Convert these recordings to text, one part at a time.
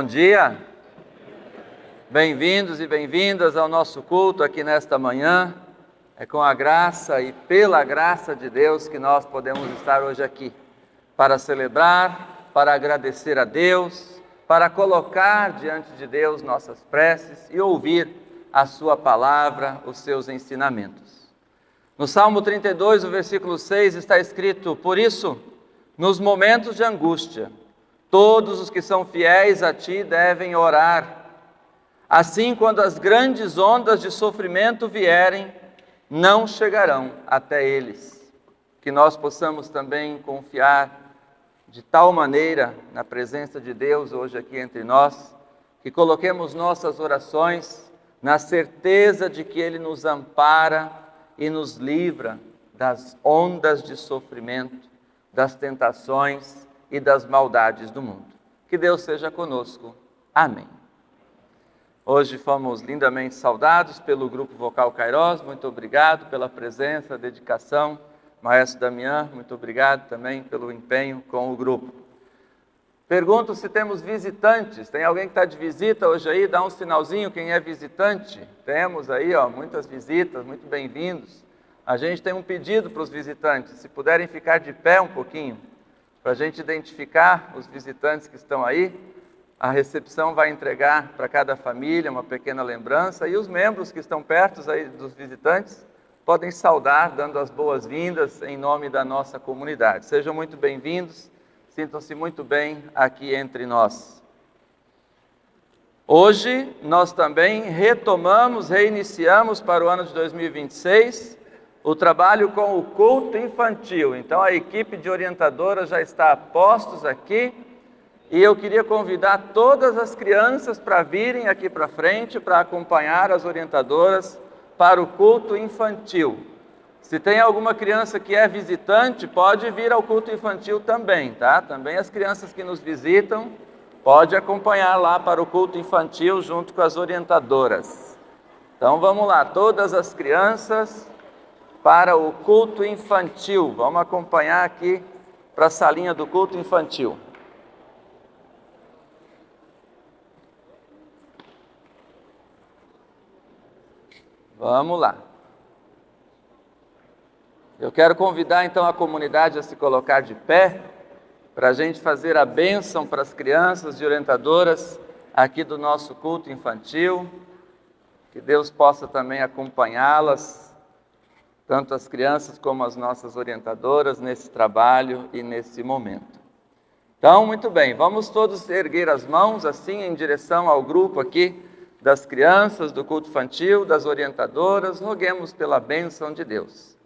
Bom dia, bem-vindos e bem-vindas ao nosso culto aqui nesta manhã. É com a graça e pela graça de Deus que nós podemos estar hoje aqui, para celebrar, para agradecer a Deus, para colocar diante de Deus nossas preces e ouvir a sua palavra, os seus ensinamentos. No Salmo 32, o versículo 6 está escrito: por isso, nos momentos de angústia, todos os que são fiéis a Ti devem orar. Assim, quando as grandes ondas de sofrimento vierem, não chegarão até eles. Que nós possamos também confiar de tal maneira na presença de Deus hoje aqui entre nós, que coloquemos nossas orações na certeza de que Ele nos ampara e nos livra das ondas de sofrimento, das tentações e das maldades do mundo. Que Deus seja conosco. Amém. Hoje fomos lindamente saudados pelo Grupo Vocal Kairos. Muito obrigado pela presença, dedicação. Maestro Damião, muito obrigado também pelo empenho com o grupo. Pergunto se temos visitantes. Tem alguém que está de visita hoje aí? Dá um sinalzinho quem é visitante. Temos aí, muitas visitas, muito bem-vindos. A gente tem um pedido para os visitantes, se puderem ficar de pé um pouquinho, para a gente identificar os visitantes que estão aí. A recepção vai entregar para cada família uma pequena lembrança, e os membros que estão perto aí dos visitantes podem saudar, dando as boas-vindas em nome da nossa comunidade. Sejam muito bem-vindos, sintam-se muito bem aqui entre nós. Hoje nós também reiniciamos para o ano de 2026, o trabalho com o culto infantil. Então a equipe de orientadoras já está a postos aqui, e eu queria convidar todas as crianças para virem aqui para frente, para acompanhar as orientadoras para o culto infantil. Se tem alguma criança que é visitante, pode vir ao culto infantil também, tá? Também as crianças que nos visitam, pode acompanhar lá para o culto infantil junto com as orientadoras. Então vamos lá, todas as crianças para o culto infantil. Vamos acompanhar aqui para a salinha do culto infantil. Vamos lá. Eu quero convidar então a comunidade a se colocar de pé, para a gente fazer a bênção para as crianças e orientadoras aqui do nosso culto infantil. Que Deus possa também acompanhá-las, tanto as crianças como as nossas orientadoras, nesse trabalho e nesse momento. Então, muito bem, vamos todos erguer as mãos assim em direção ao grupo aqui das crianças, do culto infantil, das orientadoras. Roguemos pela bênção de Deus.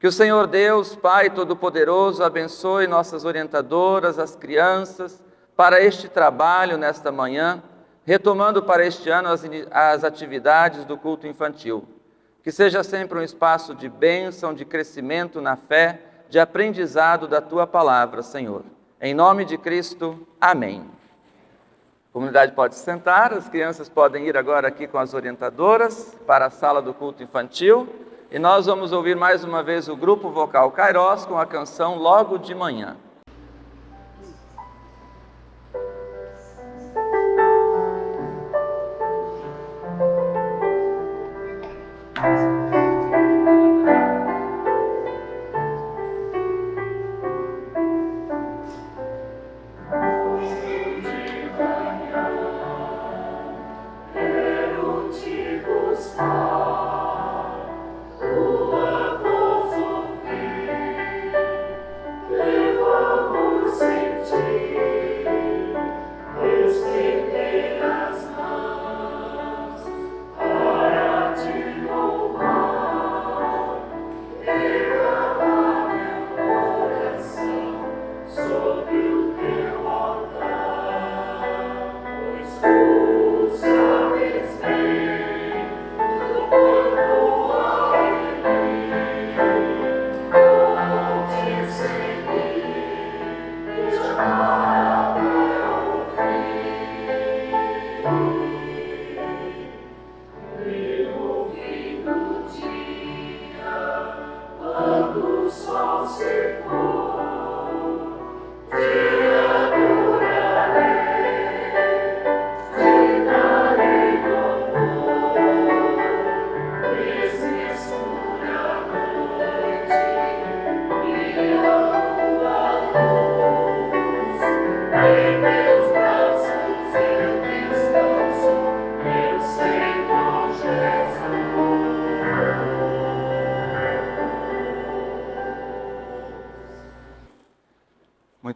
Que o Senhor Deus, Pai Todo-Poderoso, abençoe nossas orientadoras, as crianças, para este trabalho nesta manhã, retomando para este ano as atividades do culto infantil. Que seja sempre um espaço de bênção, de crescimento na fé, de aprendizado da Tua palavra, Senhor. Em nome de Cristo, amém. A comunidade pode se sentar, as crianças podem ir agora aqui com as orientadoras para a sala do culto infantil, e nós vamos ouvir mais uma vez o Grupo Vocal Kairos com a canção Logo de Manhã. Para te louvar.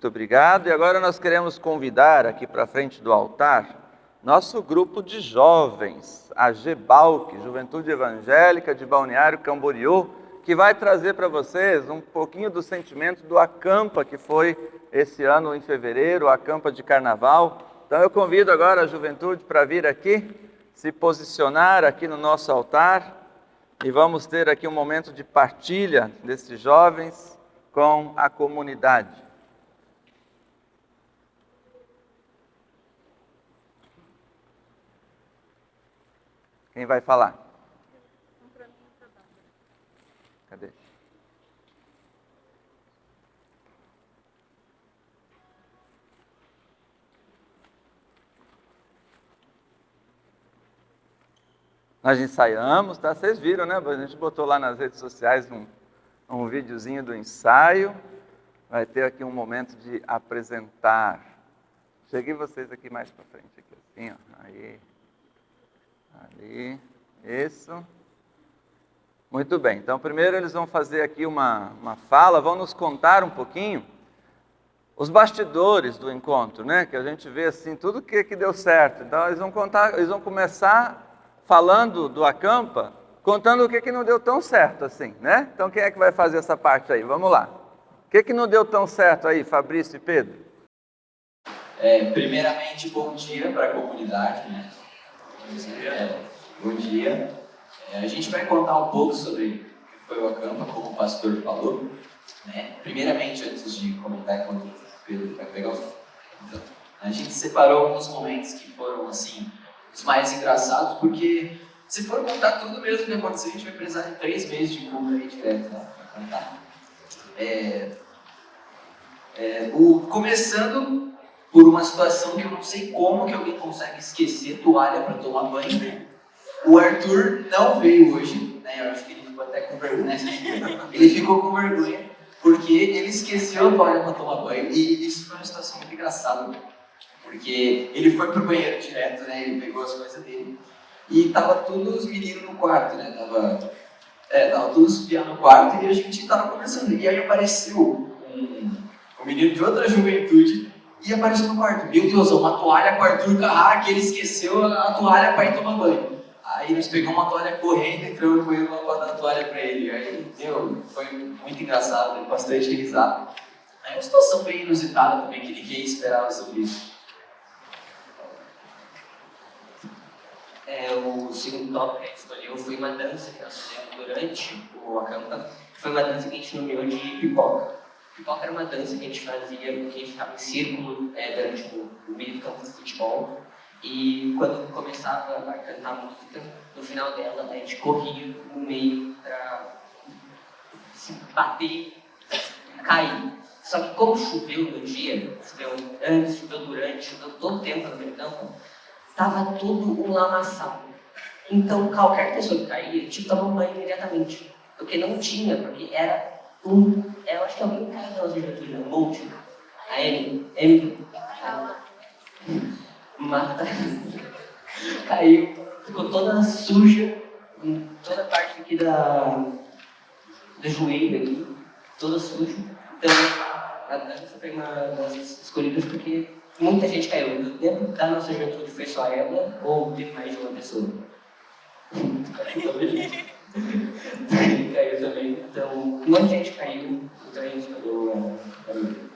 Muito obrigado. E agora nós queremos convidar aqui para frente do altar nosso grupo de jovens, a GEBALC, Juventude Evangélica de Balneário Camboriú, que vai trazer para vocês um pouquinho do sentimento do Acampa, que foi esse ano em fevereiro, o Acampa de Carnaval. Então eu convido agora a juventude para vir aqui, se posicionar aqui no nosso altar, e vamos ter aqui um momento de partilha desses jovens com a comunidade. Quem vai falar? Cadê? Nós ensaiamos, tá? Vocês viram, né? A gente botou lá nas redes sociais um videozinho do ensaio. Vai ter aqui um momento de apresentar. Cheguei vocês aqui mais para frente, aqui assim, ó. Aí. Ali, isso. Muito bem, então primeiro eles vão fazer aqui uma fala, vão nos contar um pouquinho os bastidores do encontro, né? Que a gente vê assim, tudo que deu certo. Então eles vão começar falando do Acampa, contando o que não deu tão certo assim, né? Então quem é que vai fazer essa parte aí? Vamos lá. O que não deu tão certo aí, Fabrício e Pedro? Primeiramente, bom dia para a comunidade, né? Bom dia. A gente vai contar um pouco sobre o que foi o Acampa, como o pastor falou. Né? Primeiramente, antes de comentar com o Pedro, vai pegar então, a gente separou alguns momentos que foram assim, os mais engraçados, porque se for contar tudo mesmo que aconteceu, a gente vai precisar de 3 meses de culto aí direto, né? Para contar. Começando por uma situação que eu não sei como que alguém consegue esquecer toalha para tomar banho. O Arthur não veio hoje, né? Eu acho que ele ficou até com vergonha. Ele ficou com vergonha porque ele esqueceu a toalha para tomar banho. E isso foi uma situação muito engraçada, porque ele foi pro banheiro direto, né? Ele pegou as coisas dele e tava todos os meninos no quarto, né? Tava todos piando no quarto e a gente tava conversando. E aí apareceu um menino de outra juventude e apareceu no quarto. Meu Deus, uma toalha com o Arthur Carrara, que ele esqueceu a toalha para ir tomar banho. Aí nós pegamos uma toalha correndo, entramos no banheiro para dar a toalha para ele. Aí, foi muito engraçado, bastante risada. É uma situação bem inusitada também, que ninguém esperava sobre isso. O segundo tópico que a gente escolheu foi uma dança que nós fizemos durante o Acampa. Foi uma dança que a gente nomeou de pipoca. Pipoca era uma dança que a gente fazia, que a gente ficava em círculo durante o meio do campo de futebol. E quando começava a cantar a música, no final dela, a gente corria no meio para se bater, cair. Só que como choveu no dia, choveu antes, choveu durante, choveu todo o tempo no meio do campo, estava tudo um lamaçal. Então qualquer pessoa que caía tinha que tomar um banho imediatamente. Porque não tinha, porque era eu acho que alguém caiu na nossa juventude, um monte. A Emily. Marta caiu, ficou toda suja, em toda a parte aqui do joelho aqui, toda suja. Então a dança foi uma das escolhidas porque muita gente caiu. Dentro da nossa juventude foi só ela ou teve mais de uma pessoa? Ele caiu também, então um monte de gente caiu, então a gente escolheu a dança.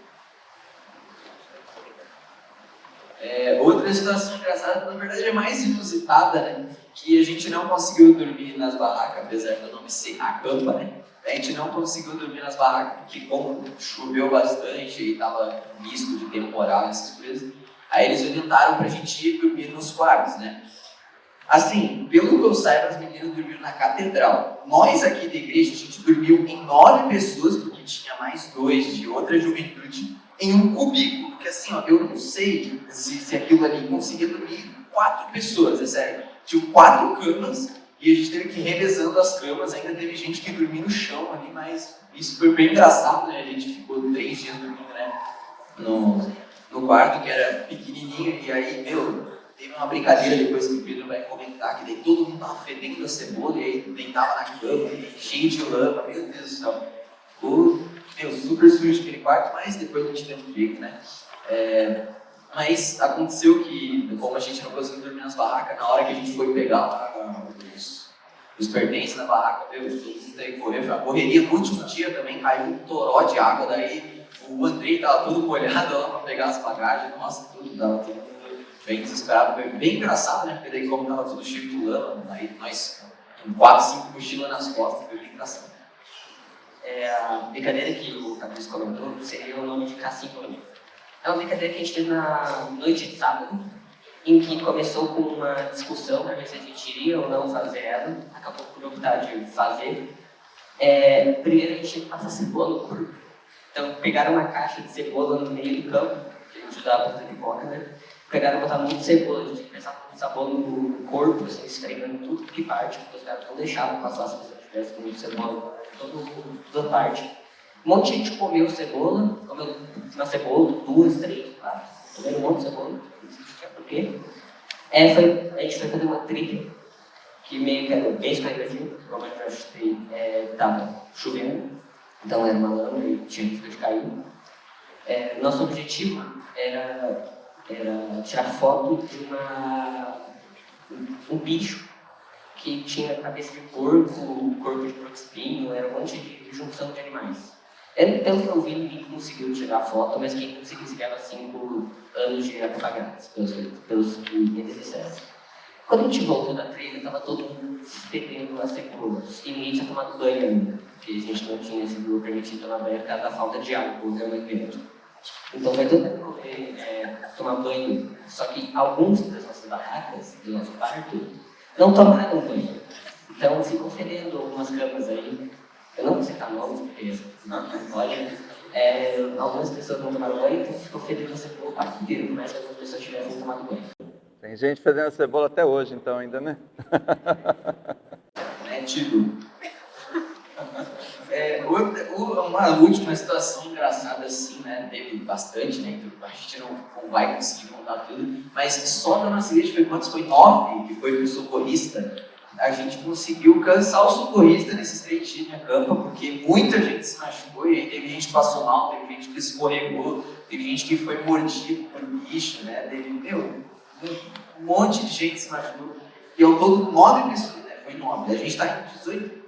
Outra situação engraçada, na verdade é mais inusitada, né? Que a gente não conseguiu dormir nas barracas, apesar do nome ser Acampa, né? A gente não conseguiu dormir nas barracas porque como choveu bastante e tava com risco de temporal, essas coisas, aí eles orientaram pra gente ir dormir nos quartos, né? Assim, pelo que eu saiba, as meninas dormiram na catedral. Nós aqui da igreja, a gente dormiu em 9 pessoas, porque tinha mais 2 de outra juventude, em um cubículo. Porque assim, eu não sei se aquilo ali conseguia dormir 4 pessoas, é sério. Tinham 4 camas e a gente teve que ir revezando as camas. Ainda teve gente que dormia no chão ali, mas isso foi bem engraçado, né? A gente ficou 3 dias dormindo, né? No quarto, que era pequenininho, e aí, teve uma brincadeira depois que o Pedro vai comentar, que daí todo mundo tava fedendo a cebola, e aí deitava na cama, cheio de lama, meu Deus do céu. Ficou super sujo aquele quarto, mas depois a gente deu um jeito, né? Mas aconteceu que, como a gente não conseguiu dormir nas barracas, na hora que a gente foi pegar lá os pertences na barraca, todo mundo teve que correr, foi uma correria. No último dia também caiu um toró de água, daí o Andrei tava todo molhado lá para pegar as bagagens, nossa, tudo tava todo bem desesperado, foi bem engraçado, né? Porque daí como tava tudo cheio de lama, aí nós com 4, 5 mochilas nas costas, foi bem engraçado. A brincadeira que o Fabrício comentou seria o nome de Cassino. É uma brincadeira que a gente fez na noite de sábado, em que começou com uma discussão para ver se a gente iria ou não fazer ela, acabou por optar de fazer. Primeiro a gente tinha que passar cebola no corpo. Então pegaram uma caixa de cebola no meio do campo, que a gente usava para fazer pipoca, né? Pegaram e botaram muito cebola, a gente tinha que passar com sabor no corpo, assim, esfregando tudo que parte, porque os caras não deixavam passar se você tivesse com muito cebola, toda parte. Um monte de gente comeu cebola, comeu uma cebola, 2, 3, 4, comeram um monte de cebola, não sei por quê. A gente foi fazer uma trilha, que meio que era bem escorregadio, como eu já citei, estava chovendo, então era uma lama e tinha risco de cair. Nosso objetivo era tirar foto de um bicho que tinha cabeça de porco, corpo de porco-espinho, era um monte de junção de animais. Pelo que eu vi, ninguém conseguiu tirar foto, mas quem conseguiu se ganhava 5 anos de apagados, pelos que eles disseram. Quando a gente voltou da trilha, estava todo mundo fedendo as cebolas e ninguém tinha tomado banho ainda, porque a gente não tinha sido permitido tomar banho por causa da falta de água, por ter um evento. Então vai todo mundo tomar banho, só que alguns das nossas barracas, do nosso quarto, não tomaram banho. Então ficam fedendo algumas camas aí. Eu não vou citar nomes, porque olha, algumas pessoas não tomaram banho, então ficou fedendo a cebola o quarto inteiro, mas se algumas pessoas tivessem tomado banho. Tem gente fazendo cebola até hoje, então, ainda, né? Tipo, uma última situação engraçada assim, né? Teve bastante, né? Então, a gente não vai conseguir contar tudo, mas só da nossa igreja foi quantos? Foi 9, que foi pro socorrista. A gente conseguiu cansar o socorrista nesses 3 dias de acampa, porque muita gente se machucou, e aí teve gente que passou mal, teve gente que escorregou, teve gente que foi mordido por bicho, né? Teve, um monte de gente se machucou. E ao todo 9 pessoas, né? Foi 9. A gente está em 18,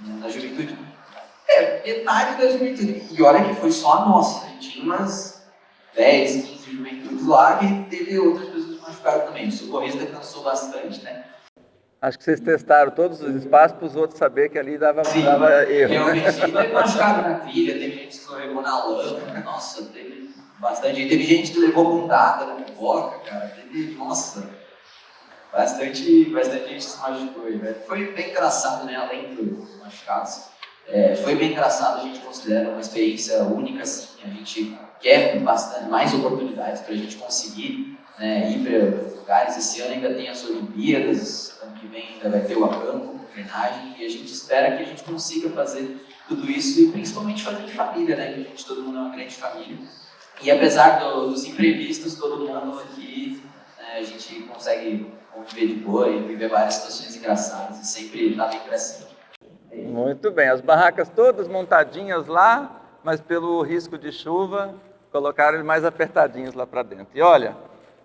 na juventude. Metade da juventude. E olha que foi só a nossa. A gente tinha umas 10, 15 juventudes lá, e teve outras pessoas que machucaram também. O socorrista cansou bastante, né? Acho que vocês testaram todos os espaços para os outros saberem que ali dava erro. Realmente, teve machucado na trilha, teve gente que escorregou na lama, nossa, teve bastante. Teve gente que levou bundada na pipoca, cara. Teve, nossa, bastante gente se machucou. Velho. Foi bem engraçado, né? Além dos machucados. Foi bem engraçado, a gente considera uma experiência única, assim. A gente quer bastante mais oportunidades para a gente conseguir, né, ir para lugares. Esse ano ainda tem as Olimpíadas, ano que vem ainda vai ter o acampo, a treinagem, e a gente espera que a gente consiga fazer tudo isso e principalmente fazer em família, né? Que todo mundo é uma grande família. E apesar dos imprevistos, todo mundo aqui, a gente consegue conviver de boa e viver várias situações engraçadas e sempre estar bem pra cima. Muito bem, as barracas todas montadinhas lá, mas pelo risco de chuva, colocaram eles mais apertadinhos lá para dentro. E olha,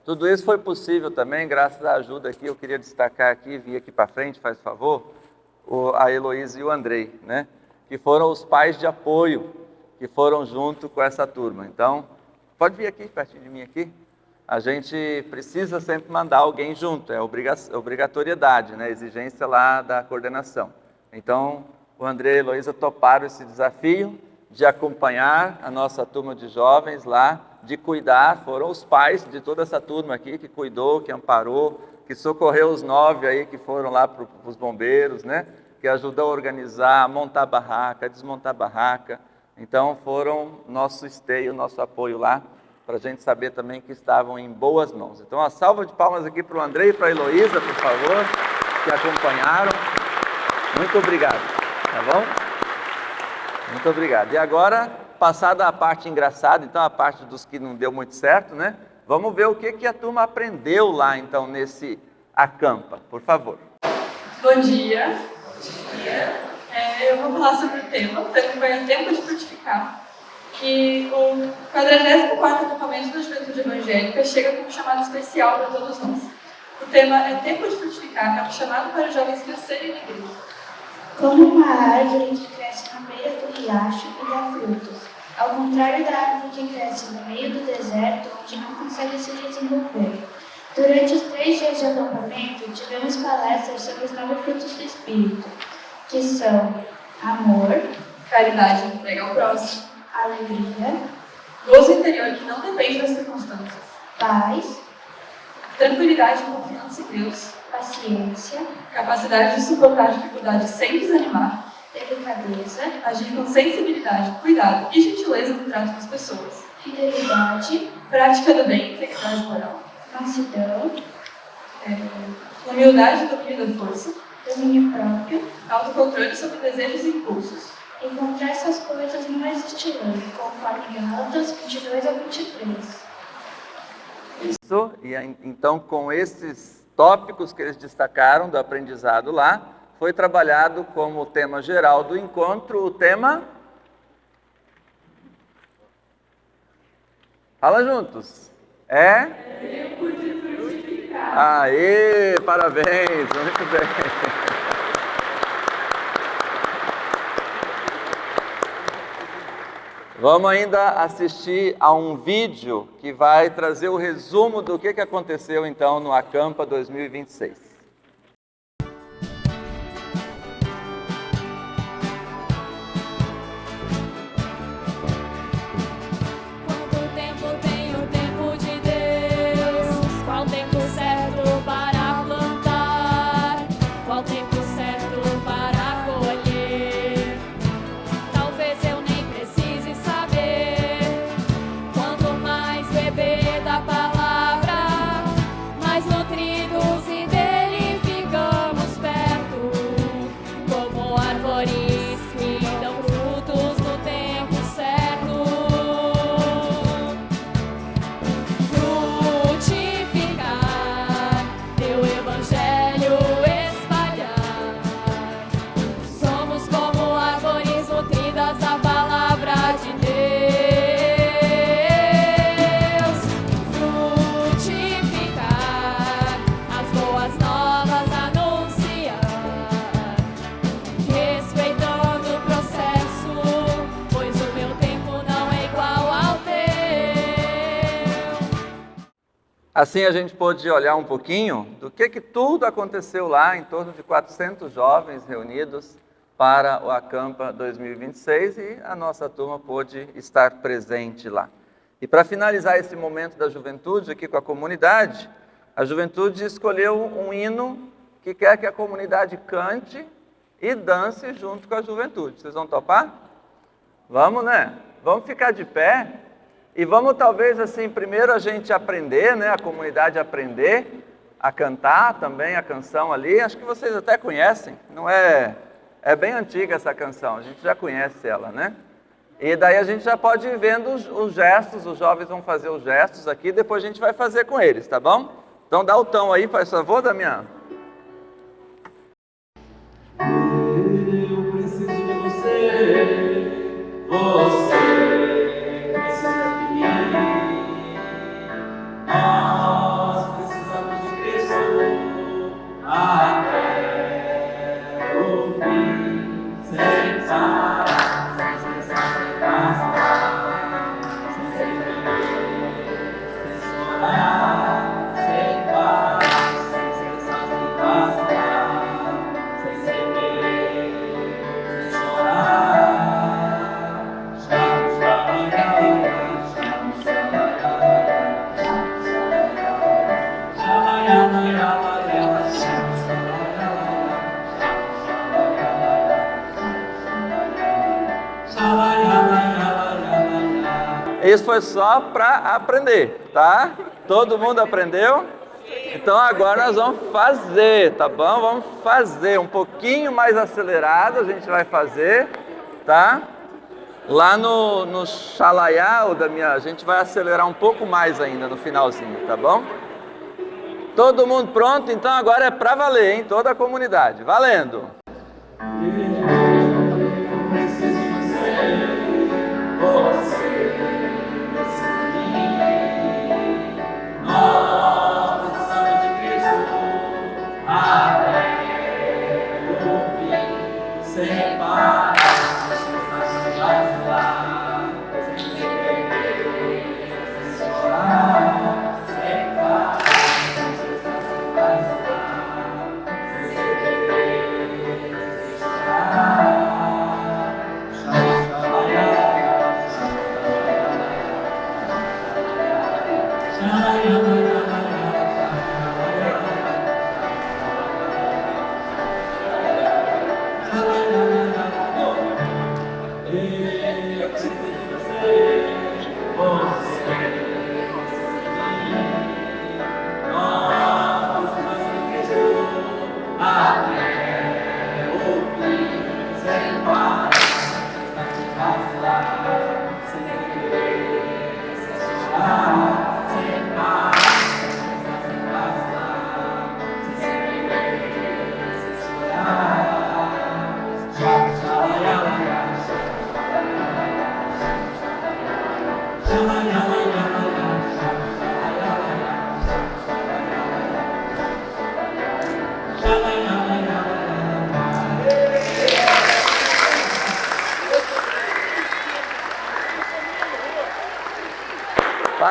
tudo isso foi possível também, graças à ajuda aqui, eu queria destacar aqui, vir aqui para frente, faz favor, a Heloísa e o Andrei, né? Que foram os pais de apoio, que foram junto com essa turma. Então, pode vir aqui, pertinho de mim aqui. A gente precisa sempre mandar alguém junto, é obrigatoriedade, né? Exigência lá da coordenação. Então, o André e a Heloísa toparam esse desafio de acompanhar a nossa turma de jovens lá, de cuidar, foram os pais de toda essa turma aqui que cuidou, que amparou, que socorreu os 9 aí que foram lá para os bombeiros, né? Que ajudou a organizar, a montar a barraca, a desmontar a barraca. Então, foram nosso esteio, nosso apoio lá, para a gente saber também que estavam em boas mãos. Então, uma salva de palmas aqui para o André e para a Heloísa, por favor, que acompanharam. Muito obrigado, tá bom? Muito obrigado. E agora, passada a parte engraçada, então a parte dos que não deu muito certo, né? Vamos ver o que a turma aprendeu lá, então, nesse acampa, por favor. Bom dia. eu vou falar sobre o tema. O tema foi o Tempo de Frutificar. E o 44º acampamento da Juventude Evangélica chega com um chamado especial para todos nós. O tema é Tempo de Frutificar, é um chamado para os jovens crescerem na igreja. Como uma árvore que cresce na beira do riacho e dá frutos, ao contrário da árvore que cresce no meio do deserto, onde não consegue se desenvolver. Durante os 3 dias de acampamento, tivemos palestras sobre os 9 frutos do Espírito, que são amor, Caridade, entrega ao próximo. alegria, Gozo interior que não depende das circunstâncias. paz, Tranquilidade e confiança em Deus. paciência, Capacidade de suportar dificuldades sem desanimar. delicadeza, Agir com sensibilidade, cuidado e gentileza no trato com as pessoas. fidelidade, Prática do bem e integridade moral. mansidão, Humildade e domínio da força. domínio próprio. Autocontrole sobre desejos e impulsos. Encontrar essas coisas não existe lei, conforme Gálatas 22 a 23. Isso, e então com esses tópicos que eles destacaram do aprendizado lá, foi trabalhado como tema geral do encontro, o tema... Fala juntos. É? Tempo de frutificar. Aê, parabéns, muito bem. Vamos ainda assistir a um vídeo que vai trazer o resumo do que aconteceu então no Acampa 2026. Quanto tempo tem o tempo de Deus? Qual tempo certo para plantar? Qual tempo certo para colher? Talvez eu nem precise saber. Quanto mais beber da palavra, mais nutridos e dele ficamos perto. Como árvores que dão frutos no tempo certo. Frutificar, teu evangelho espalhar. Somos como árvores nutridas da palavra de Deus. Frutificar, as boas novas anunciar. Respeitando o processo, pois o meu tempo não é igual ao teu. Assim a gente pôde olhar um pouquinho do que tudo aconteceu lá, em torno de 400 jovens reunidos para o Acampa 2026 e a nossa turma pôde estar presente lá. E para finalizar esse momento da juventude aqui com a comunidade, a juventude escolheu um hino que quer que a comunidade cante e dance junto com a juventude. Vocês vão topar? Vamos, né? Vamos ficar de pé e vamos talvez assim, primeiro a gente aprender, né? A comunidade aprender a cantar também a canção ali. Acho que vocês até conhecem, não é? É bem antiga essa canção, a gente já conhece ela, né? E daí a gente já pode ir vendo os gestos, os jovens vão fazer os gestos aqui, depois a gente vai fazer com eles, tá bom? Então dá o tom aí, faz favor, Damião. Eu preciso de você, você precisa de mim. Nós precisamos de Cristo até o fim, sem parar, sem cessar, sem parar, sem chorar, sem parar, sem cessar, sem parar, sem chorar. Isso foi só para aprender, tá? Todo mundo aprendeu? Então agora nós vamos fazer, tá bom? Vamos fazer um pouquinho mais acelerado, a gente vai fazer, tá? Lá no Xalaiá, a gente vai acelerar um pouco mais ainda no finalzinho, tá bom? Todo mundo pronto? Então agora é para valer, hein? Toda a comunidade, valendo!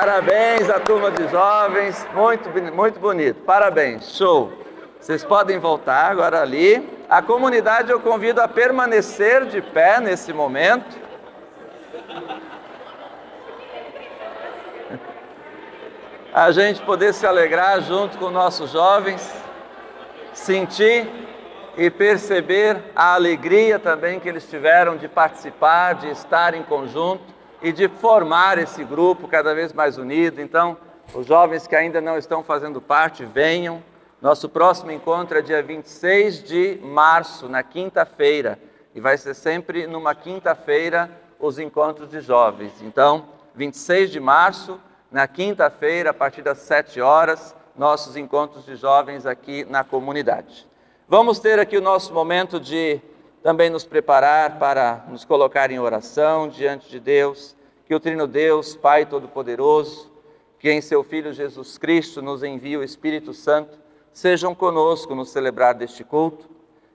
Parabéns à turma de jovens, muito bonito, parabéns, show. Vocês podem voltar agora ali. A comunidade eu convido a permanecer de pé nesse momento. A gente poder se alegrar junto com nossos jovens, sentir e perceber a alegria também que eles tiveram de participar, de estar em conjunto e de formar esse grupo cada vez mais unido. Então, os jovens que ainda não estão fazendo parte, venham. Nosso próximo encontro é dia 26 de março, na quinta-feira. E vai ser sempre numa quinta-feira os encontros de jovens. Então, 26 de março, na quinta-feira, a partir das 7 horas, nossos encontros de jovens aqui na comunidade. Vamos ter aqui o nosso momento de também nos preparar para nos colocar em oração diante de Deus, que o Trino Deus, Pai Todo-Poderoso, que em seu Filho Jesus Cristo nos envia o Espírito Santo, sejam conosco no celebrar deste culto,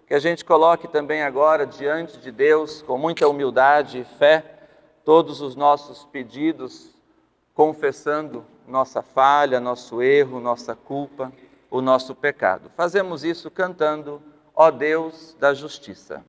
que a gente coloque também agora diante de Deus, com muita humildade e fé, todos os nossos pedidos, confessando nossa falha, nosso erro, nossa culpa, o nosso pecado. Fazemos isso cantando Ó Deus da Justiça.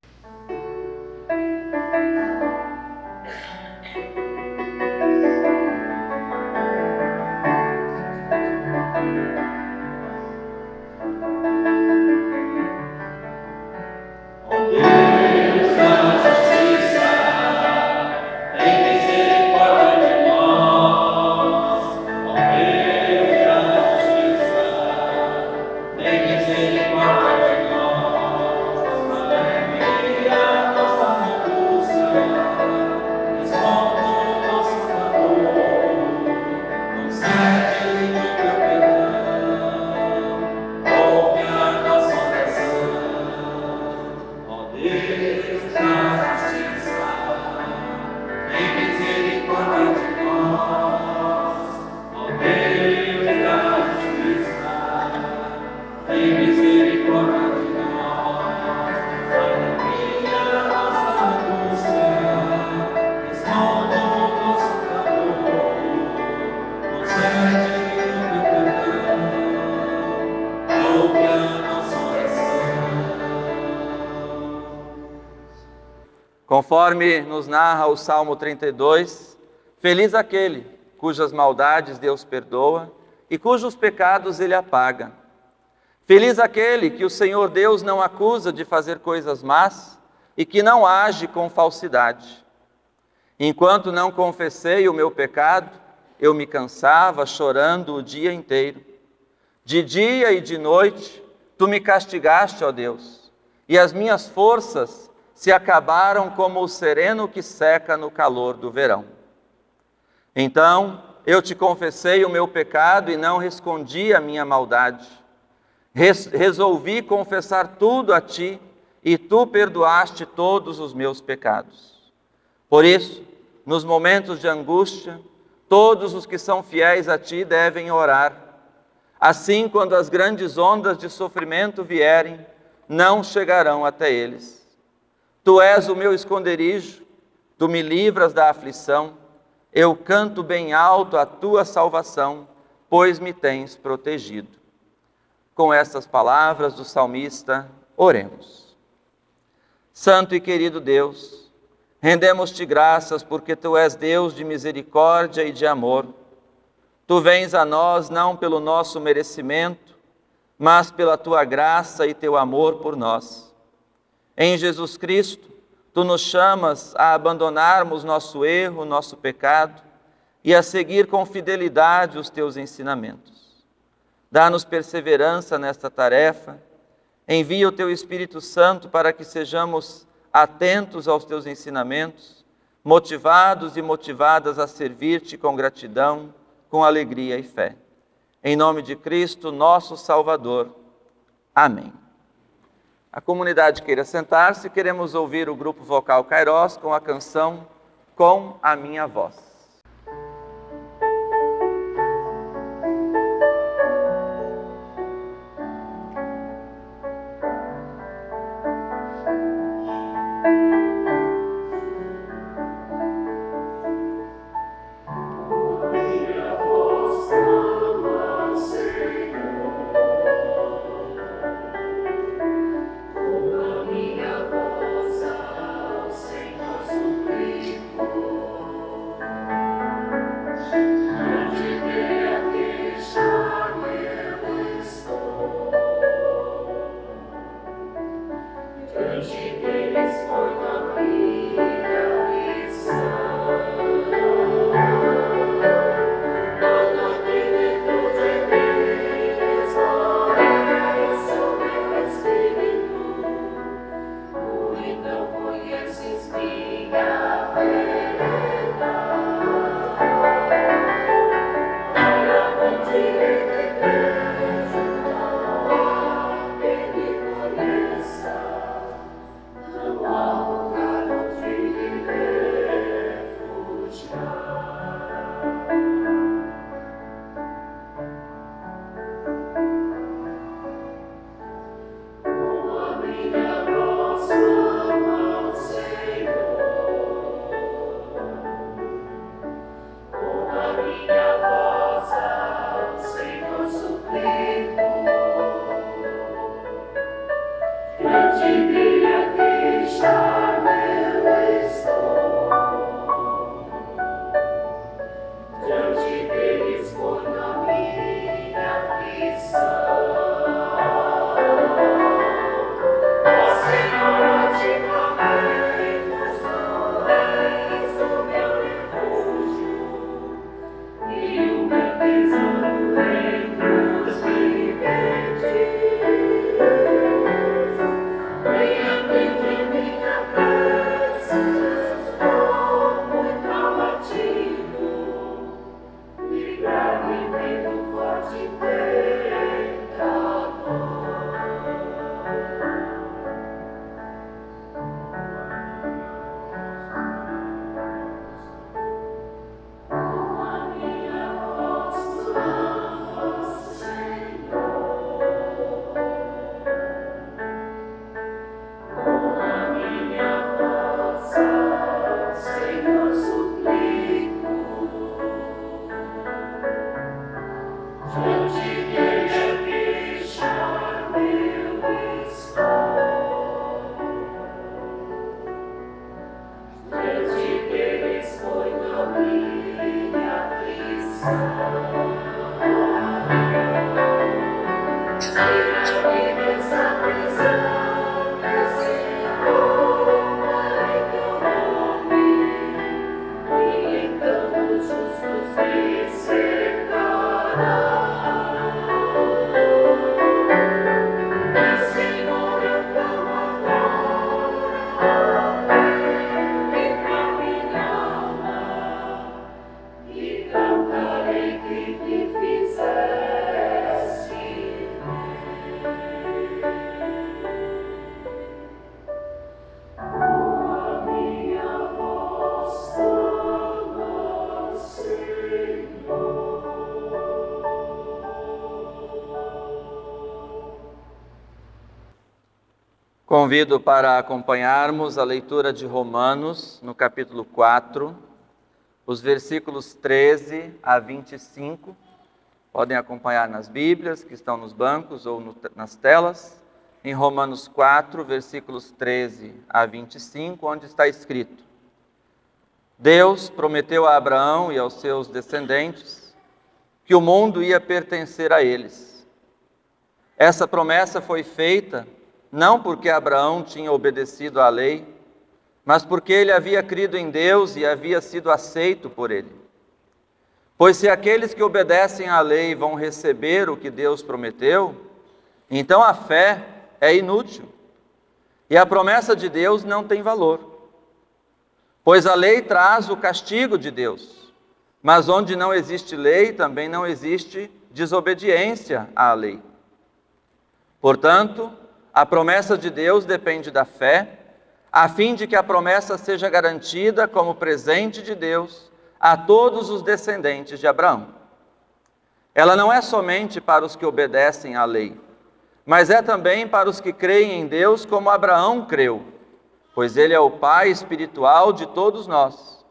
Conforme nos narra o Salmo 32, feliz aquele cujas maldades Deus perdoa e cujos pecados Ele apaga. Feliz aquele que o Senhor Deus não acusa de fazer coisas más e que não age com falsidade. Enquanto não confessei o meu pecado, eu me cansava chorando o dia inteiro. De dia e de noite, Tu me castigaste, ó Deus, e as minhas forças se acabaram como o sereno que seca no calor do verão. Então, eu te confessei o meu pecado e não escondi a minha maldade. Resolvi confessar tudo a ti e tu perdoaste todos os meus pecados. Por isso, nos momentos de angústia, todos os que são fiéis a ti devem orar. Assim, quando as grandes ondas de sofrimento vierem, não chegarão até eles. Tu és o meu esconderijo, tu me livras da aflição, eu canto bem alto a tua salvação, pois me tens protegido. Com estas palavras do salmista, oremos. Santo e querido Deus, rendemos-te graças porque tu és Deus de misericórdia e de amor. Tu vens a nós não pelo nosso merecimento, mas pela tua graça e teu amor por nós. Em Jesus Cristo, tu nos chamas a abandonarmos nosso erro, nosso pecado e a seguir com fidelidade os teus ensinamentos. Dá-nos perseverança nesta tarefa, envia o teu Espírito Santo para que sejamos atentos aos teus ensinamentos, motivados e motivadas a servir-te com gratidão, com alegria e fé. Em nome de Cristo, nosso Salvador. Amém. A comunidade queira sentar-se, queremos ouvir o grupo vocal Kairos com a canção Com a Minha Voz. Minha voz ao Senhor suplico. Convido para acompanharmos a leitura de Romanos, no capítulo 4, os versículos 13 a 25. Podem acompanhar nas Bíblias, que estão nos bancos ou nas telas. Em Romanos 4, versículos 13 a 25, onde está escrito: Deus prometeu a Abraão e aos seus descendentes que o mundo ia pertencer a eles. Essa promessa foi feita não porque Abraão tinha obedecido à lei, mas porque ele havia crido em Deus e havia sido aceito por ele. Pois se aqueles que obedecem à lei vão receber o que Deus prometeu, então a fé é inútil e a promessa de Deus não tem valor. Pois a lei traz o castigo de Deus, mas onde não existe lei, também não existe desobediência à lei. Portanto, a promessa de Deus depende da fé, a fim de que a promessa seja garantida como presente de Deus a todos os descendentes de Abraão. Ela não é somente para os que obedecem à lei, mas é também para os que creem em Deus como Abraão creu, pois ele é o pai espiritual de todos nós.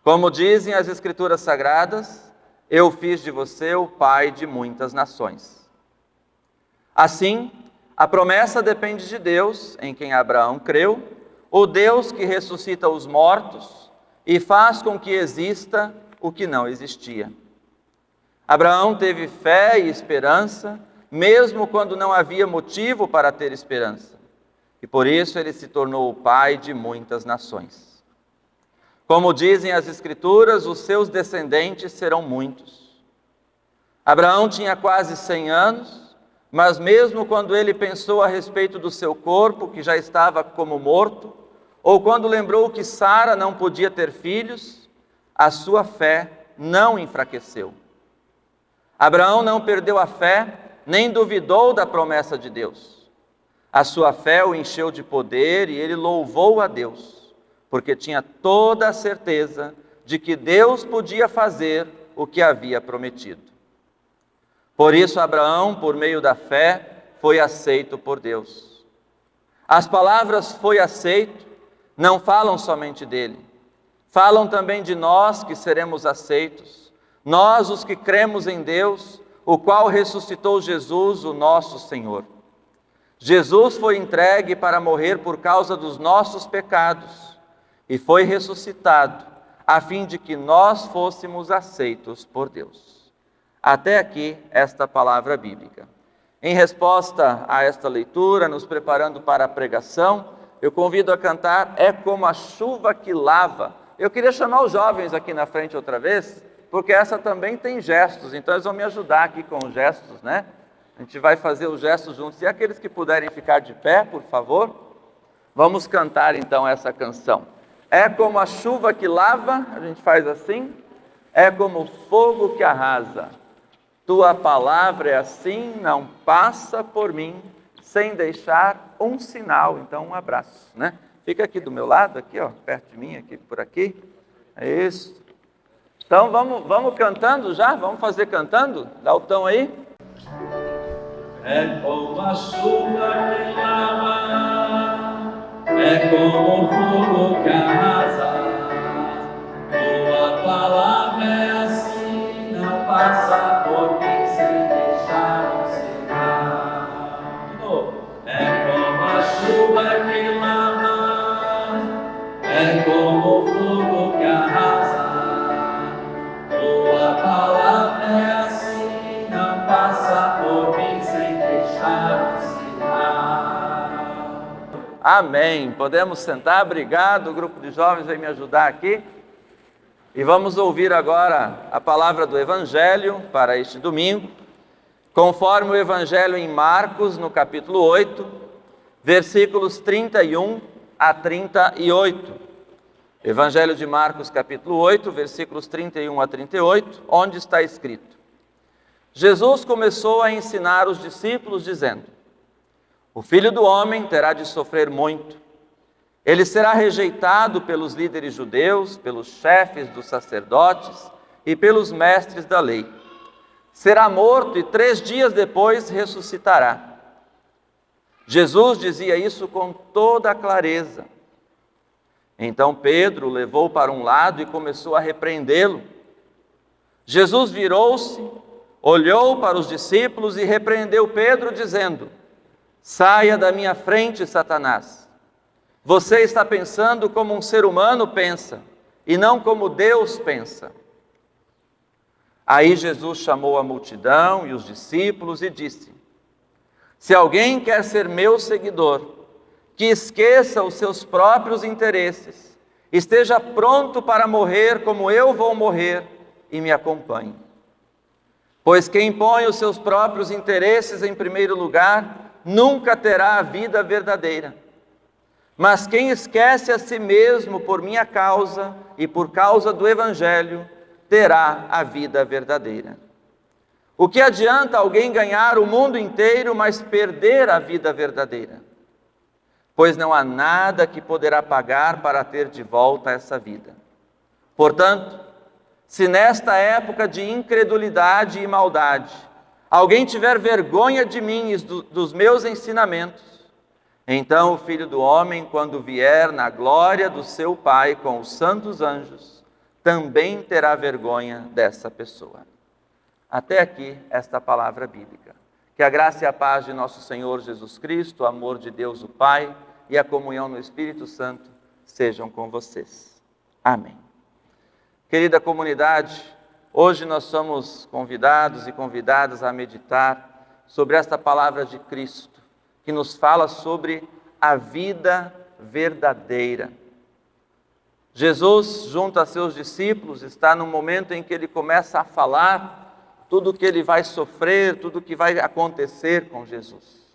Como dizem as Escrituras Sagradas, eu fiz de você o pai de muitas nações. Assim, a promessa depende de Deus, em quem Abraão creu, o Deus que ressuscita os mortos e faz com que exista o que não existia. Abraão teve fé e esperança, mesmo quando não havia motivo para ter esperança. E por isso ele se tornou o pai de muitas nações. Como dizem as Escrituras, os seus descendentes serão muitos. Abraão tinha quase 100 anos, mas mesmo quando ele pensou a respeito do seu corpo, que já estava como morto, ou quando lembrou que Sara não podia ter filhos, a sua fé não enfraqueceu. Abraão não perdeu a fé, nem duvidou da promessa de Deus. A sua fé o encheu de poder e ele louvou a Deus, porque tinha toda a certeza de que Deus podia fazer o que havia prometido. Por isso Abraão, por meio da fé, foi aceito por Deus. As palavras "foi aceito" não falam somente dele, falam também de nós que seremos aceitos, nós os que cremos em Deus, o qual ressuscitou Jesus, o nosso Senhor. Jesus foi entregue para morrer por causa dos nossos pecados e foi ressuscitado, a fim de que nós fôssemos aceitos por Deus. Até aqui esta palavra bíblica. Em resposta a esta leitura, nos preparando para a pregação, eu convido a cantar "É como a chuva que lava". Eu queria chamar os jovens aqui na frente outra vez, porque essa também tem gestos, então eles vão me ajudar aqui com os gestos, né? A gente vai fazer os gestos juntos. E aqueles que puderem ficar de pé, por favor, vamos cantar então essa canção. É como a chuva que lava, a gente faz assim, é como o fogo que arrasa. Tua palavra é assim, não passa por mim, sem deixar um sinal. Então, um abraço, né? Fica aqui do meu lado, aqui, ó, perto de mim, aqui por aqui. É isso. Então, vamos cantando já? Vamos fazer cantando? Dá o tom aí. É como a chuva que lava, é como o fogo que arrasa. Tua palavra é assim, não passa por mim sem deixar um sinal. De novo. É como a chuva que lava, é como o fogo que arrasa. Tua palavra é assim, não passa por mim sem deixar um sinal. Amém. Podemos sentar? Obrigado. O grupo de jovens vai me ajudar aqui. E vamos ouvir agora a palavra do Evangelho para este domingo, conforme o Evangelho em Marcos, no capítulo 8, versículos 31 a 38. Evangelho de Marcos, capítulo 8, versículos 31 a 38, onde está escrito: Jesus começou a ensinar os discípulos, dizendo: O Filho do Homem terá de sofrer muito. Ele será rejeitado pelos líderes judeus, pelos chefes dos sacerdotes e pelos mestres da lei. Será morto e 3 dias depois ressuscitará. Jesus dizia isso com toda a clareza. Então Pedro o levou para um lado e começou a repreendê-lo. Jesus virou-se, olhou para os discípulos e repreendeu Pedro, dizendo: saia da minha frente, Satanás. Você está pensando como um ser humano pensa, e não como Deus pensa. Aí Jesus chamou a multidão e os discípulos e disse: se alguém quer ser meu seguidor, que esqueça os seus próprios interesses, esteja pronto para morrer como eu vou morrer e me acompanhe. Pois quem põe os seus próprios interesses em primeiro lugar, nunca terá a vida verdadeira. Mas quem esquece a si mesmo por minha causa e por causa do Evangelho, terá a vida verdadeira. O que adianta alguém ganhar o mundo inteiro, mas perder a vida verdadeira? Pois não há nada que poderá pagar para ter de volta essa vida. Portanto, se nesta época de incredulidade e maldade, alguém tiver vergonha de mim e dos meus ensinamentos, então o Filho do Homem, quando vier na glória do seu Pai com os santos anjos, também terá vergonha dessa pessoa. Até aqui esta palavra bíblica. Que a graça e a paz de nosso Senhor Jesus Cristo, o amor de Deus o Pai e a comunhão no Espírito Santo sejam com vocês. Amém. Querida comunidade, hoje nós somos convidados e convidadas a meditar sobre esta palavra de Cristo, que nos fala sobre a vida verdadeira. Jesus, junto a seus discípulos, está no momento em que ele começa a falar tudo o que ele vai sofrer, tudo o que vai acontecer com Jesus.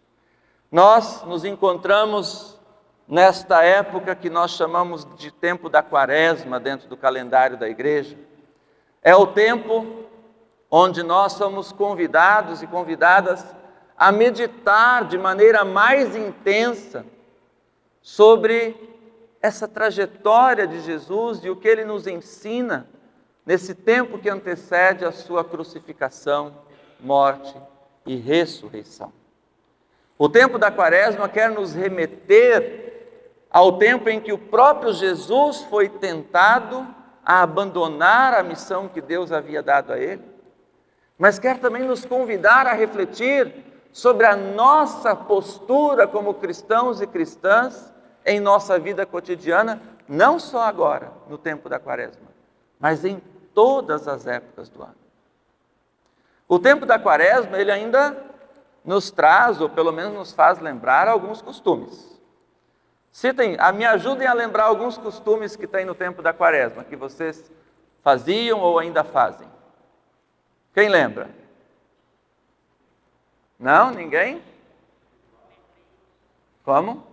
Nós nos encontramos nesta época que nós chamamos de tempo da Quaresma dentro do calendário da igreja. É o tempo onde nós somos convidados e convidadas a meditar de maneira mais intensa sobre essa trajetória de Jesus e o que ele nos ensina nesse tempo que antecede a sua crucificação, morte e ressurreição. O tempo da Quaresma quer nos remeter ao tempo em que o próprio Jesus foi tentado a abandonar a missão que Deus havia dado a ele, mas quer também nos convidar a refletir sobre a nossa postura como cristãos e cristãs em nossa vida cotidiana, não só agora, no tempo da Quaresma, mas em todas as épocas do ano. O tempo da Quaresma, ele ainda nos traz, ou pelo menos nos faz lembrar alguns costumes. Me ajudem a lembrar alguns costumes que tem no tempo da Quaresma, que vocês faziam ou ainda fazem. Quem lembra? Não? Ninguém? Como?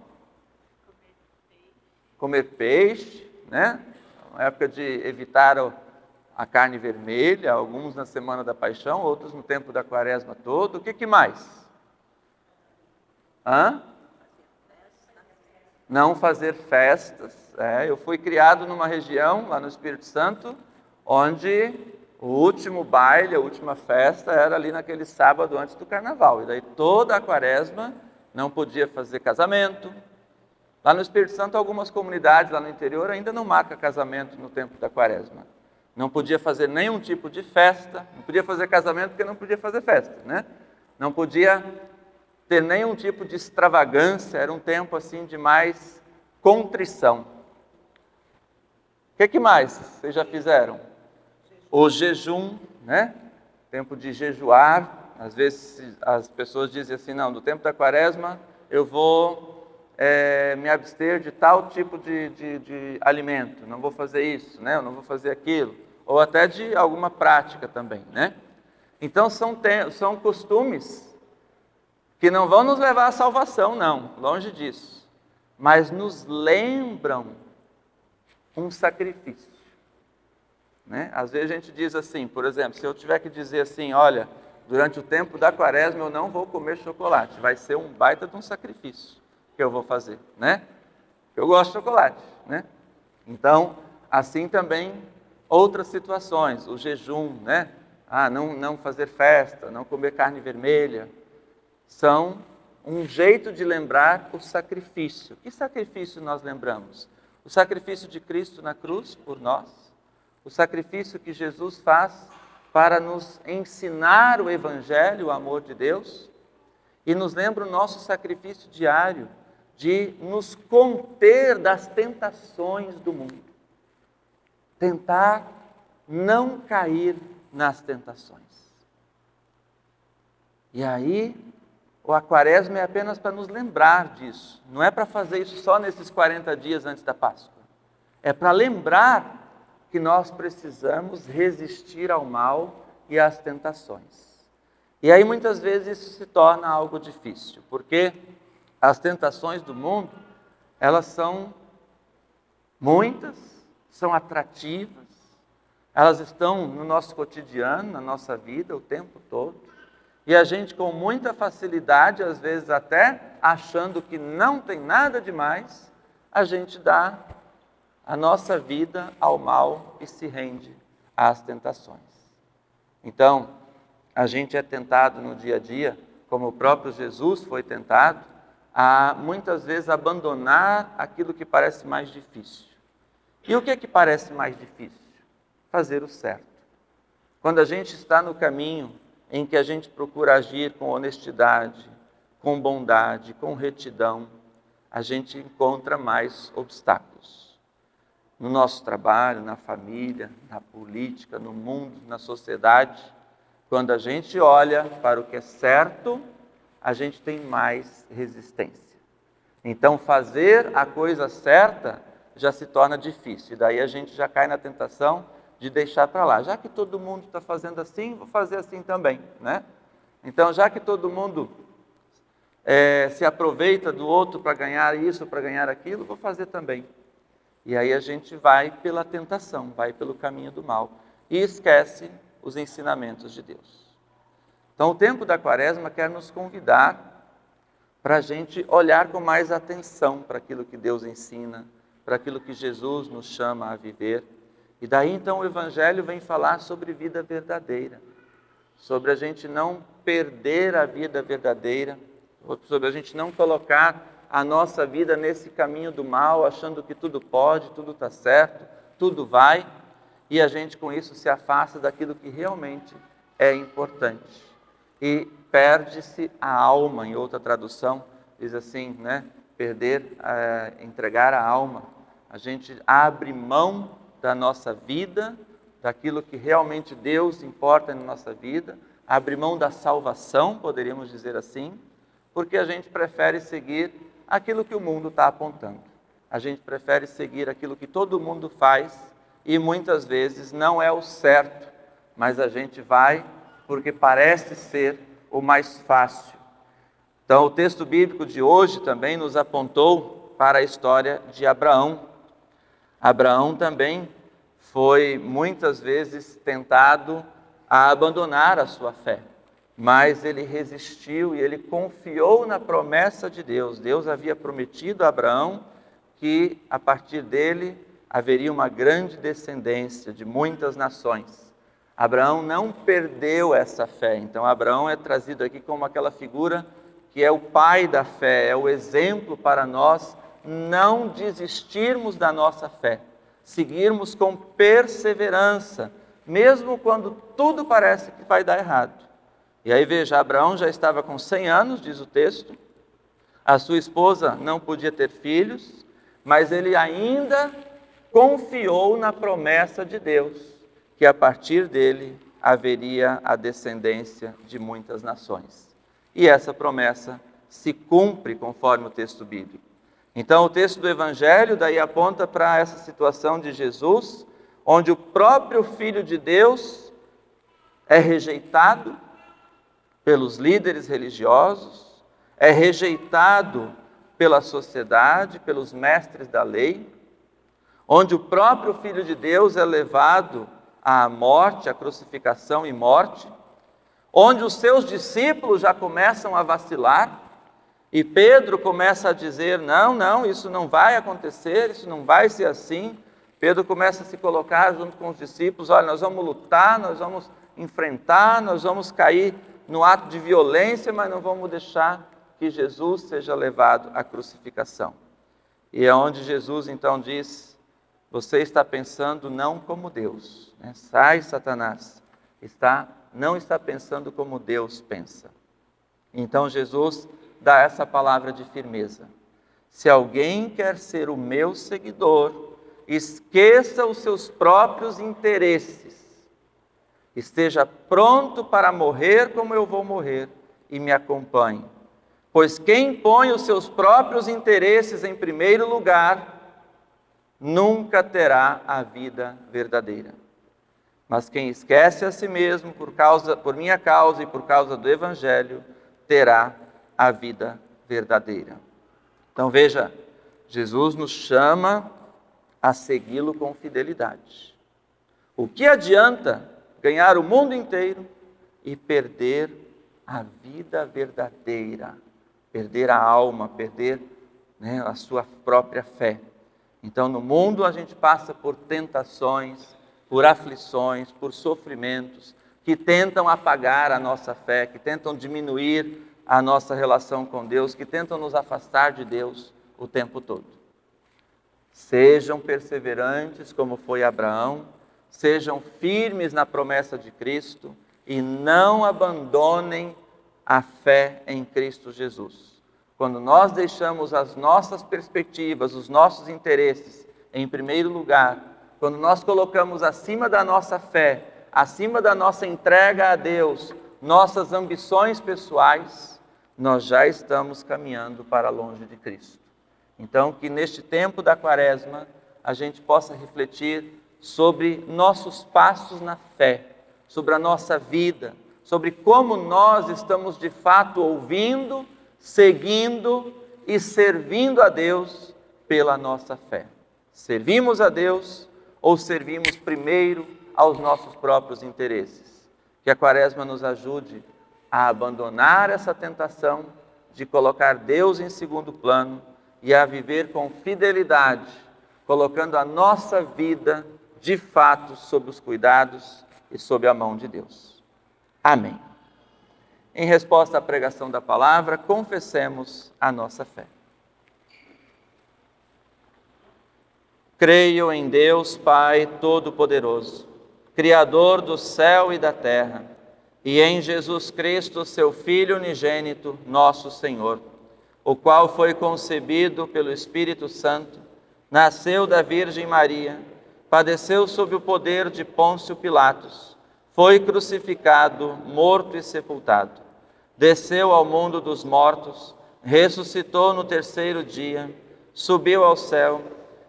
Comer peixe, né? Uma época de evitar a carne vermelha, alguns na Semana da Paixão, outros no tempo da Quaresma todo. O que mais? Não fazer festas. Eu fui criado numa região, lá no Espírito Santo, onde o último baile, a última festa, era ali naquele sábado antes do Carnaval. E daí toda a Quaresma não podia fazer casamento. Lá no Espírito Santo, algumas comunidades lá no interior ainda não marcam casamento no tempo da Quaresma. Não podia fazer nenhum tipo de festa, não podia fazer casamento porque não podia fazer festa, né? Não podia ter nenhum tipo de extravagância, era um tempo assim de mais contrição. O que mais vocês já fizeram? O jejum, né? Tempo de jejuar. Às vezes as pessoas dizem assim, não, no tempo da Quaresma eu vou me abster de tal tipo de alimento, não vou fazer isso, né? Eu não vou fazer aquilo, ou até de alguma prática também, né? Então são costumes que não vão nos levar à salvação, não, longe disso, mas nos lembram um sacrifício, né? Às vezes a gente diz assim, por exemplo, se eu tiver que dizer assim, olha, durante o tempo da Quaresma eu não vou comer chocolate, vai ser um baita de um sacrifício que eu vou fazer, né? Eu gosto de chocolate, né? Então, assim também outras situações, o jejum, né? Não fazer festa, não comer carne vermelha, são um jeito de lembrar o sacrifício. Que sacrifício nós lembramos? O sacrifício de Cristo na cruz por nós, o sacrifício que Jesus faz para nos ensinar o Evangelho, o amor de Deus, e nos lembra o nosso sacrifício diário de nos conter das tentações do mundo. Tentar não cair nas tentações. E aí, a Quaresma é apenas para nos lembrar disso. Não é para fazer isso só nesses 40 dias antes da Páscoa. É para lembrar que nós precisamos resistir ao mal e às tentações. E aí muitas vezes isso se torna algo difícil, porque as tentações do mundo, elas são muitas, são atrativas, elas estão no nosso cotidiano, na nossa vida o tempo todo, e a gente com muita facilidade, às vezes até achando que não tem nada demais, a gente dá a nossa vida ao mal e se rende às tentações. Então, a gente é tentado no dia a dia, como o próprio Jesus foi tentado, a muitas vezes abandonar aquilo que parece mais difícil. E o que é que parece mais difícil? Fazer o certo. Quando a gente está no caminho em que a gente procura agir com honestidade, com bondade, com retidão, a gente encontra mais obstáculos. No nosso trabalho, na família, na política, no mundo, na sociedade, quando a gente olha para o que é certo, a gente tem mais resistência. Então, fazer a coisa certa já se torna difícil. E daí a gente já cai na tentação de deixar para lá. Já que todo mundo está fazendo assim, vou fazer assim também, né? Então, já que todo mundo se aproveita do outro para ganhar isso, para ganhar aquilo, vou fazer também. E aí a gente vai pela tentação, vai pelo caminho do mal e esquece os ensinamentos de Deus. Então, o tempo da Quaresma quer nos convidar para a gente olhar com mais atenção para aquilo que Deus ensina, para aquilo que Jesus nos chama a viver. E daí, então, o Evangelho vem falar sobre vida verdadeira, sobre a gente não perder a vida verdadeira, sobre a gente não colocar a nossa vida nesse caminho do mal, achando que tudo pode, tudo está certo, tudo vai, e a gente com isso se afasta daquilo que realmente é importante. E perde-se a alma, em outra tradução, diz assim, né? Entregar a alma. A gente abre mão da nossa vida, daquilo que realmente Deus importa na nossa vida, abre mão da salvação, poderíamos dizer assim, porque a gente prefere seguir aquilo que o mundo está apontando. A gente prefere seguir aquilo que todo mundo faz e muitas vezes não é o certo, mas a gente vai porque parece ser o mais fácil. Então, o texto bíblico de hoje também nos apontou para a história de Abraão. Abraão também foi muitas vezes tentado a abandonar a sua fé, mas ele resistiu e ele confiou na promessa de Deus. Deus havia prometido a Abraão que a partir dele haveria uma grande descendência de muitas nações. Abraão não perdeu essa fé. Então, Abraão é trazido aqui como aquela figura que é o pai da fé, é o exemplo para nós não desistirmos da nossa fé, seguirmos com perseverança, mesmo quando tudo parece que vai dar errado. E aí veja, Abraão já estava com 100 anos, diz o texto, a sua esposa não podia ter filhos, mas ele ainda confiou na promessa de Deus, que a partir dele haveria a descendência de muitas nações. E essa promessa se cumpre conforme o texto bíblico. Então o texto do Evangelho daí aponta para essa situação de Jesus, onde o próprio Filho de Deus é rejeitado pelos líderes religiosos, é rejeitado pela sociedade, pelos mestres da lei, onde o próprio Filho de Deus é levado à morte, à crucificação e morte, onde os seus discípulos já começam a vacilar, e Pedro começa a dizer, não, isso não vai acontecer, isso não vai ser assim. Pedro começa a se colocar junto com os discípulos, olha, nós vamos lutar, nós vamos enfrentar, nós vamos cair no ato de violência, mas não vamos deixar que Jesus seja levado à crucificação. E é onde Jesus então diz: você está pensando não como Deus, né? Sai, Satanás, não está pensando como Deus pensa. Então Jesus dá essa palavra de firmeza: se alguém quer ser o meu seguidor, esqueça os seus próprios interesses, esteja pronto para morrer como eu vou morrer e me acompanhe. Pois quem põe os seus próprios interesses em primeiro lugar, nunca terá a vida verdadeira. Mas quem esquece a si mesmo por minha causa e por causa do Evangelho, terá a vida verdadeira. Então veja, Jesus nos chama a segui-lo com fidelidade. O que adianta ganhar o mundo inteiro e perder a vida verdadeira? Perder a alma, perder, né, a sua própria fé. Então no mundo a gente passa por tentações, por aflições, por sofrimentos que tentam apagar a nossa fé, que tentam diminuir a nossa relação com Deus, que tentam nos afastar de Deus o tempo todo. Sejam perseverantes como foi Abraão, sejam firmes na promessa de Cristo e não abandonem a fé em Cristo Jesus. Quando nós deixamos as nossas perspectivas, os nossos interesses em primeiro lugar, quando nós colocamos acima da nossa fé, acima da nossa entrega a Deus, nossas ambições pessoais, nós já estamos caminhando para longe de Cristo. Então, que neste tempo da Quaresma, a gente possa refletir sobre nossos passos na fé, sobre a nossa vida, sobre como nós estamos de fato ouvindo, seguindo e servindo a Deus pela nossa fé. Servimos a Deus ou servimos primeiro aos nossos próprios interesses? Que a Quaresma nos ajude a abandonar essa tentação de colocar Deus em segundo plano e a viver com fidelidade, colocando a nossa vida de fato sob os cuidados e sob a mão de Deus. Amém. Em resposta à pregação da palavra, confessemos a nossa fé. Creio em Deus Pai Todo-Poderoso, Criador do céu e da terra, e em Jesus Cristo, seu Filho unigênito, nosso Senhor, o qual foi concebido pelo Espírito Santo, nasceu da Virgem Maria, padeceu sob o poder de Pôncio Pilatos, foi crucificado, morto e sepultado, desceu ao mundo dos mortos, ressuscitou no terceiro dia, subiu ao céu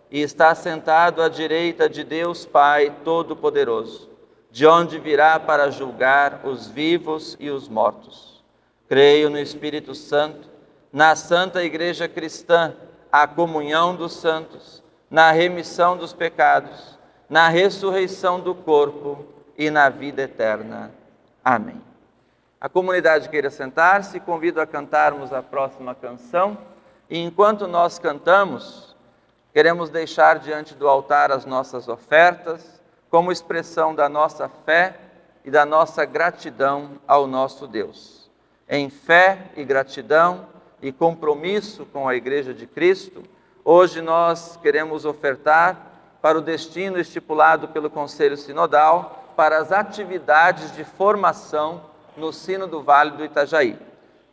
e está sentado à direita de Deus Pai Todo-Poderoso, de onde virá para julgar os vivos e os mortos. Creio no Espírito Santo, na Santa Igreja Cristã, a comunhão dos santos, na remissão dos pecados, na ressurreição do corpo e na vida eterna. Amém. A comunidade queira sentar-se, convido a cantarmos a próxima canção, e enquanto nós cantamos, queremos deixar diante do altar as nossas ofertas, como expressão da nossa fé e da nossa gratidão ao nosso Deus. Em fé e gratidão e compromisso com a Igreja de Cristo, hoje nós queremos ofertar para o destino estipulado pelo Conselho Sinodal para as atividades de formação no Sino do Vale do Itajaí.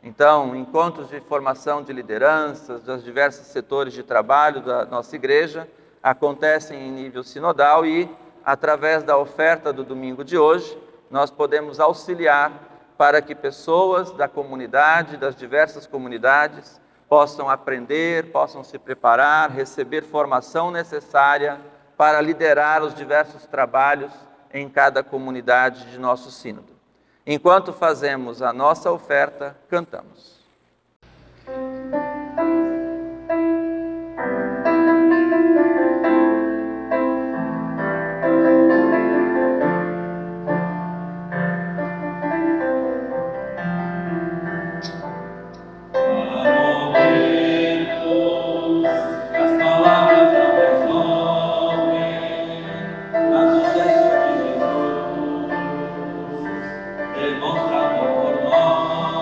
Então, encontros de formação de lideranças dos diversos setores de trabalho da nossa igreja acontecem em nível sinodal e, através da oferta do domingo de hoje, nós podemos auxiliar para que pessoas da comunidade, das diversas comunidades, possam aprender, possam se preparar, receber formação necessária para liderar os diversos trabalhos em cada comunidade de nosso sínodo. Enquanto fazemos a nossa oferta, cantamos. Demonstrando por nós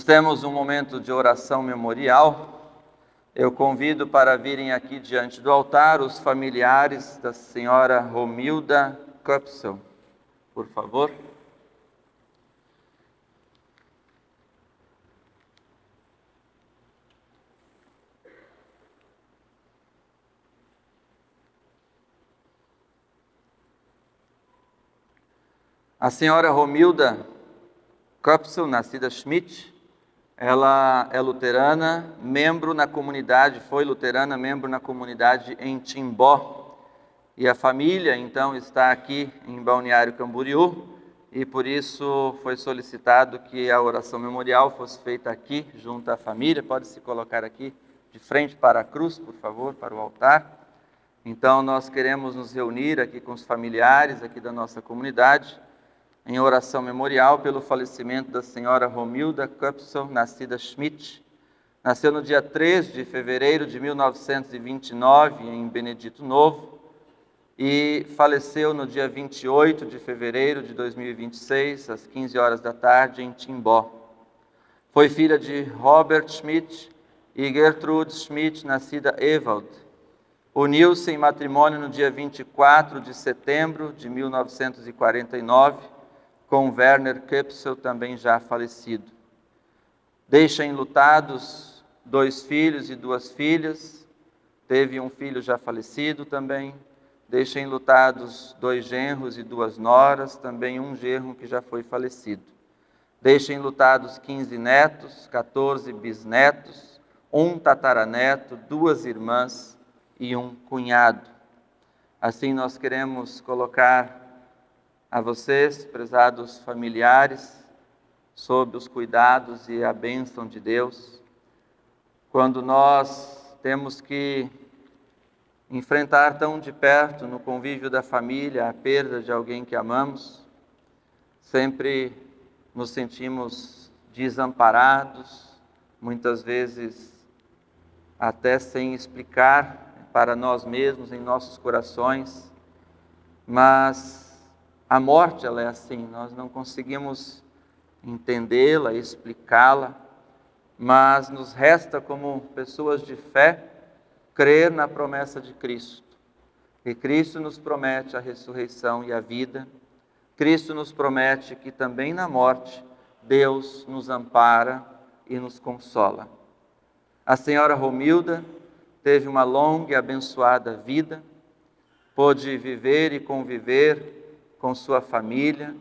Nós temos um momento de oração memorial. Eu convido para virem aqui diante do altar os familiares da senhora Romilda Köpsel, por favor. A senhora Romilda Köpsel, nascida Schmidt, ela é luterana, membro na comunidade, foi luterana, membro na comunidade em Timbó. E a família, então, está aqui em Balneário Camboriú, e por isso foi solicitado que a oração memorial fosse feita aqui, junto à família. Pode se colocar aqui, de frente para a cruz, por favor, para o altar. Então, nós queremos nos reunir aqui com os familiares aqui da nossa comunidade, em oração memorial pelo falecimento da senhora Romilda Köpsel, nascida Schmidt. Nasceu no dia 3 de fevereiro de 1929, em Benedito Novo, e faleceu no dia 28 de fevereiro de 2026, às 15 horas da tarde, em Timbó. Foi filha de Robert Schmidt e Gertrude Schmidt, nascida Ewald. Uniu-se em matrimônio no dia 24 de setembro de 1949, com Werner Köpsel, também já falecido. Deixa enlutados 2 filhos e 2 filhas, teve um filho já falecido também. Deixa enlutados 2 genros e 2 noras, também um genro que já foi falecido. Deixa enlutados 15 netos, 14 bisnetos, 1 tataraneto, 2 irmãs e 1 cunhado. Assim nós queremos colocar a vocês, prezados familiares, sob os cuidados e a bênção de Deus, quando nós temos que enfrentar tão de perto, no convívio da família, a perda de alguém que amamos, sempre nos sentimos desamparados, muitas vezes até sem explicar para nós mesmos, em nossos corações, mas a morte, ela é assim, nós não conseguimos entendê-la, explicá-la, mas nos resta, como pessoas de fé, crer na promessa de Cristo. E Cristo nos promete a ressurreição e a vida. Cristo nos promete que também na morte, Deus nos ampara e nos consola. A senhora Romilda teve uma longa e abençoada vida, pôde viver e conviver com sua família,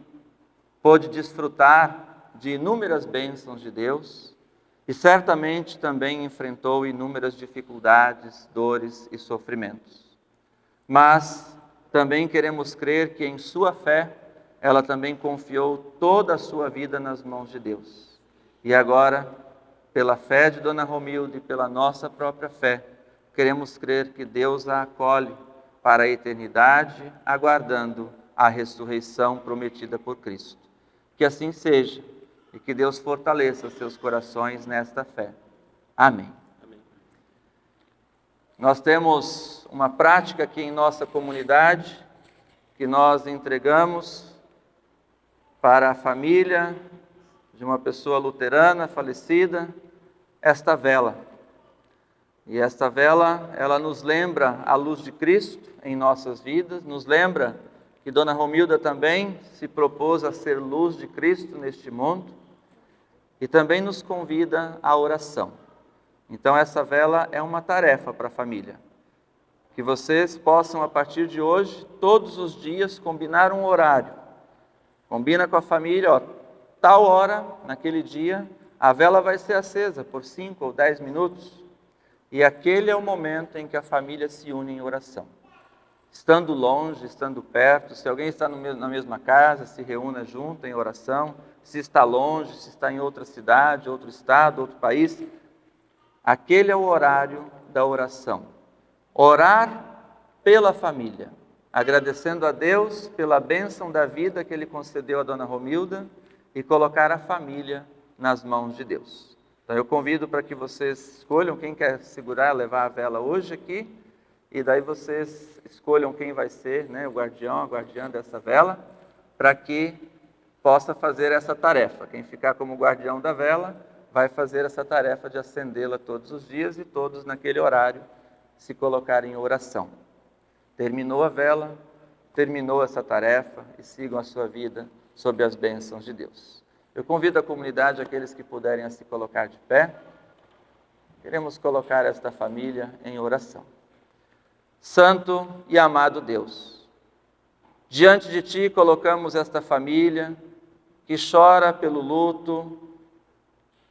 pôde desfrutar de inúmeras bênçãos de Deus e certamente também enfrentou inúmeras dificuldades, dores e sofrimentos. Mas também queremos crer que em sua fé, ela também confiou toda a sua vida nas mãos de Deus. E agora, pela fé de Dona Romilda e pela nossa própria fé, queremos crer que Deus a acolhe para a eternidade, aguardando a ressurreição prometida por Cristo. Que assim seja e que Deus fortaleça seus corações nesta fé. Amém. Amém. Nós temos uma prática aqui em nossa comunidade que nós entregamos para a família de uma pessoa luterana falecida, esta vela. E esta vela, ela nos lembra a luz de Cristo em nossas vidas, nos lembra que Dona Romilda também se propôs a ser luz de Cristo neste mundo e também nos convida à oração. Então essa vela é uma tarefa para a família. Que vocês possam, a partir de hoje, todos os dias, combinar um horário. Combina com a família, tal hora, naquele dia, a vela vai ser acesa por 5 ou 10 minutos, e aquele é o momento em que a família se une em oração. Estando longe, estando perto, se alguém está na mesma casa, se reúna junto em oração, se está longe, se está em outra cidade, outro estado, outro país, aquele é o horário da oração. Orar pela família, agradecendo a Deus pela bênção da vida que Ele concedeu a Dona Romilda e colocar a família nas mãos de Deus. Então eu convido para que vocês escolham quem quer segurar, levar a vela hoje aqui, e daí vocês escolham quem vai ser, né, o guardião, a guardiã dessa vela, para que possa fazer essa tarefa. Quem ficar como guardião da vela vai fazer essa tarefa de acendê-la todos os dias e todos naquele horário se colocarem em oração. Terminou a vela, terminou essa tarefa e sigam a sua vida sob as bênçãos de Deus. Eu convido a comunidade, aqueles que puderem a se colocar de pé. Queremos colocar esta família em oração. Santo e amado Deus, diante de Ti colocamos esta família que chora pelo luto,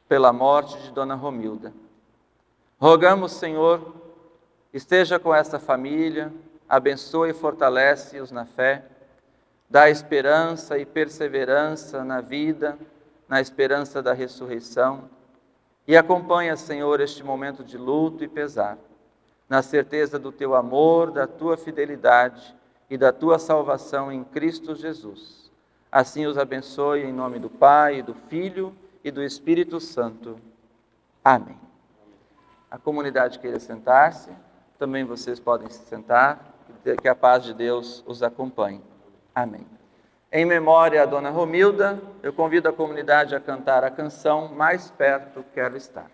pela morte de Dona Romilda. Rogamos, Senhor, esteja com esta família, abençoe e fortalece-os na fé, dá esperança e perseverança na vida, na esperança da ressurreição, e acompanha, Senhor, este momento de luto e pesar, na certeza do Teu amor, da Tua fidelidade e da Tua salvação em Cristo Jesus. Assim os abençoe em nome do Pai, do Filho e do Espírito Santo. Amém. A comunidade queira sentar-se, também vocês podem se sentar, que a paz de Deus os acompanhe. Amém. Em memória a Dona Romilda, eu convido a comunidade a cantar a canção Mais Perto Quero Estar.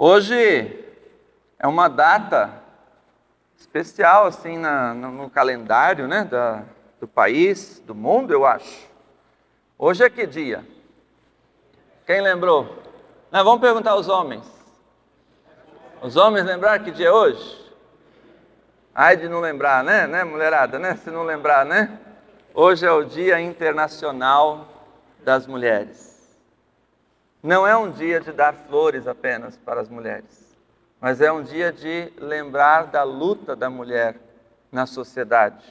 Hoje é uma data especial assim no calendário, né, do país, do mundo, eu acho. Hoje é que dia? Quem lembrou? Não, vamos perguntar aos homens. Os homens lembraram que dia é hoje? Ai de não lembrar, né, mulherada, né? Se não lembrar, né? Hoje é o Dia Internacional das Mulheres. Não é um dia de dar flores apenas para as mulheres, mas é um dia de lembrar da luta da mulher na sociedade.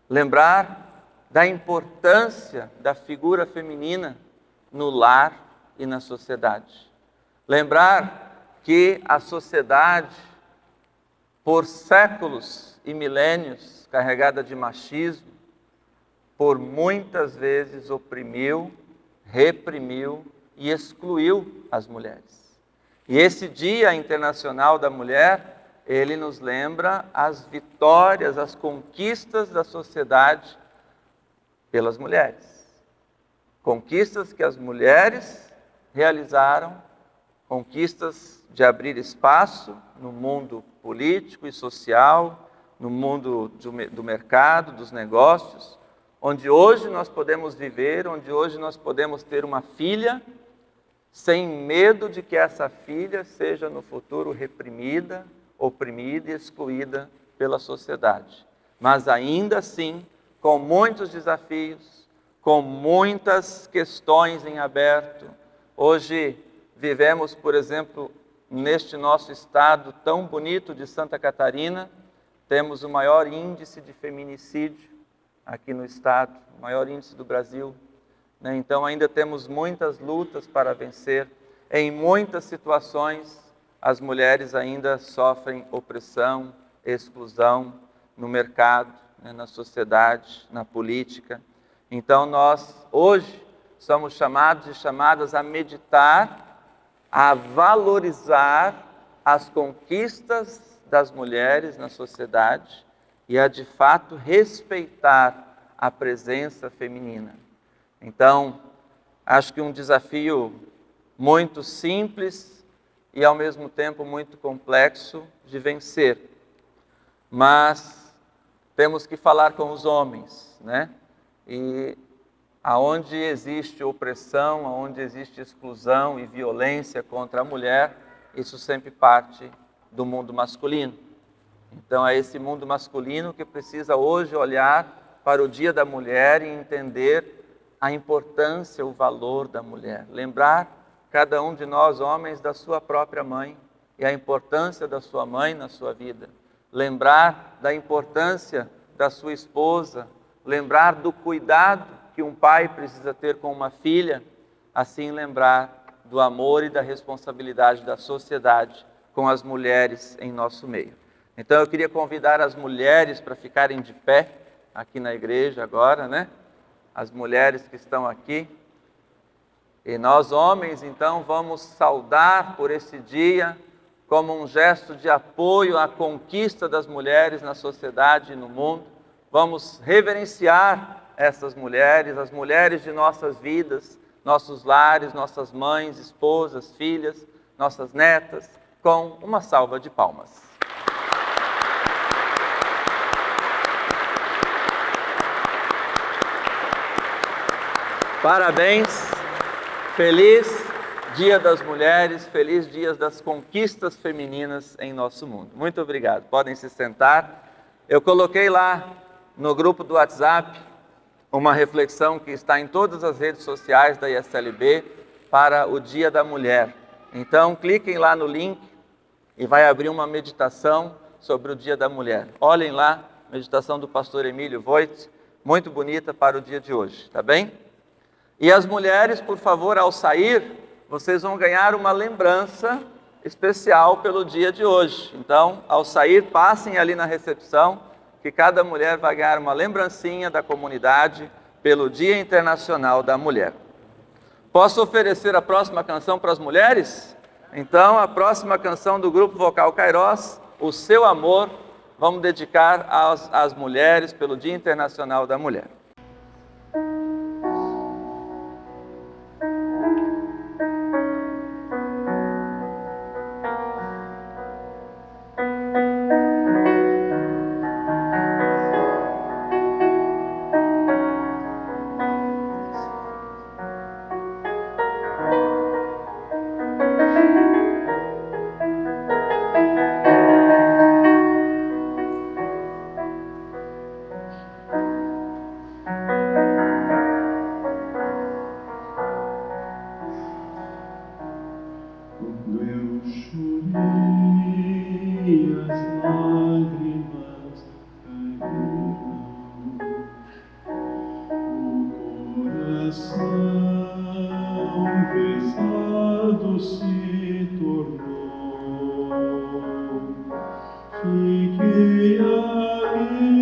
Lembrar da importância da figura feminina no lar e na sociedade. Lembrar que a sociedade, por séculos e milênios, carregada de machismo, por muitas vezes oprimiu, reprimiu e excluiu as mulheres. E esse Dia Internacional da Mulher, ele nos lembra as vitórias, as conquistas da sociedade pelas mulheres. Conquistas que as mulheres realizaram, conquistas de abrir espaço no mundo político e social, no mundo do mercado, dos negócios, onde hoje nós podemos viver, onde hoje nós podemos ter uma filha, sem medo de que essa filha seja no futuro reprimida, oprimida e excluída pela sociedade. Mas ainda assim, com muitos desafios, com muitas questões em aberto. Hoje vivemos, por exemplo, neste nosso estado tão bonito de Santa Catarina, temos o maior índice de feminicídio aqui no estado, o maior índice do Brasil. Então ainda temos muitas lutas para vencer. Em muitas situações, as mulheres ainda sofrem opressão, exclusão no mercado, na sociedade, na política. Então nós hoje somos chamados e chamadas a meditar, a valorizar as conquistas das mulheres na sociedade e a de fato respeitar a presença feminina. Então, acho que um desafio muito simples e ao mesmo tempo muito complexo de vencer. Mas temos que falar com os homens, né? E aonde existe opressão, aonde existe exclusão e violência contra a mulher, isso sempre parte do mundo masculino. Então é esse mundo masculino que precisa hoje olhar para o Dia da Mulher e entender a importância, o valor da mulher. Lembrar cada um de nós, homens, da sua própria mãe e a importância da sua mãe na sua vida. Lembrar da importância da sua esposa. Lembrar do cuidado que um pai precisa ter com uma filha. Assim lembrar do amor e da responsabilidade da sociedade com as mulheres em nosso meio. Então eu queria convidar as mulheres para ficarem de pé aqui na igreja agora, né? As mulheres que estão aqui. E nós homens, então, vamos saudar por esse dia como um gesto de apoio à conquista das mulheres na sociedade e no mundo. Vamos reverenciar essas mulheres, as mulheres de nossas vidas, nossos lares, nossas mães, esposas, filhas, nossas netas, com uma salva de palmas. Parabéns, feliz Dia das Mulheres, feliz Dia das Conquistas Femininas em nosso mundo. Muito obrigado, podem se sentar. Eu coloquei lá no grupo do WhatsApp uma reflexão que está em todas as redes sociais da ISLB para o Dia da Mulher. Então cliquem lá no link e vai abrir uma meditação sobre o Dia da Mulher. Olhem lá, meditação do pastor Emílio Voigt, muito bonita para o dia de hoje, tá bem? E as mulheres, por favor, ao sair, vocês vão ganhar uma lembrança especial pelo dia de hoje. Então, ao sair, passem ali na recepção, que cada mulher vai ganhar uma lembrancinha da comunidade pelo Dia Internacional da Mulher. Posso oferecer a próxima canção para as mulheres? Então, a próxima canção do Grupo Vocal Kairos, O Seu Amor, vamos dedicar às mulheres pelo Dia Internacional da Mulher. pesado se tornou. Fiquei ali,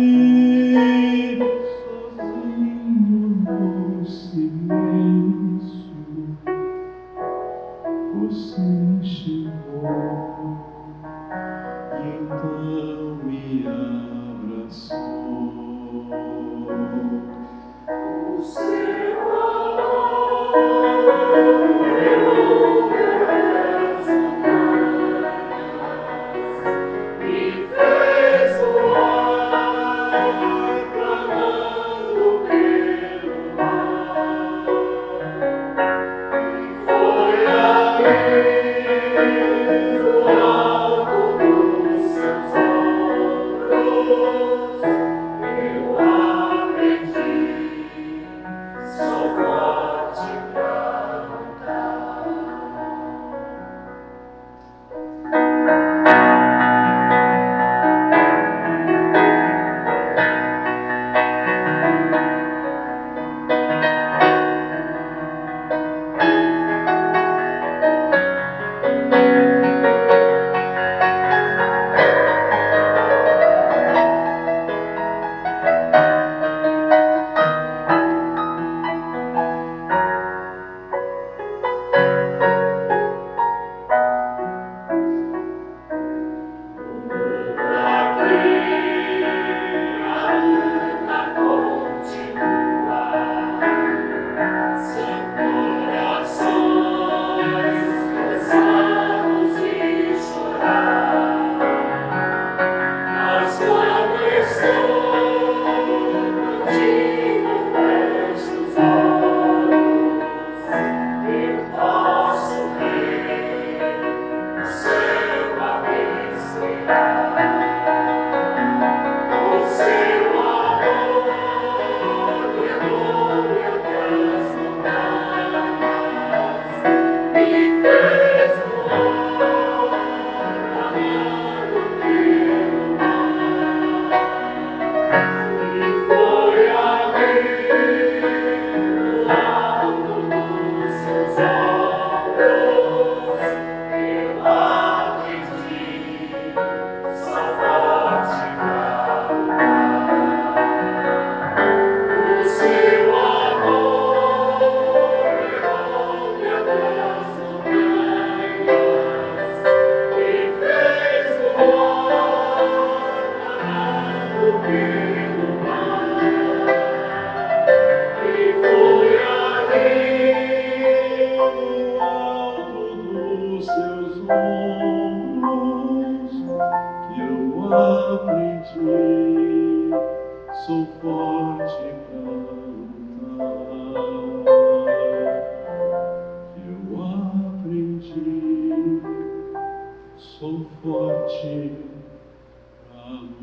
sozinho no silêncio. Você chegou e então me abraçou. O seu amor me fez voar, clamando pelo mar. E foi ali, no alto dos seus ombros, eu aprendi, sou forte pra lutar. Aprendi, sou forte pra lutar. Eu aprendi, sou forte pra lutar.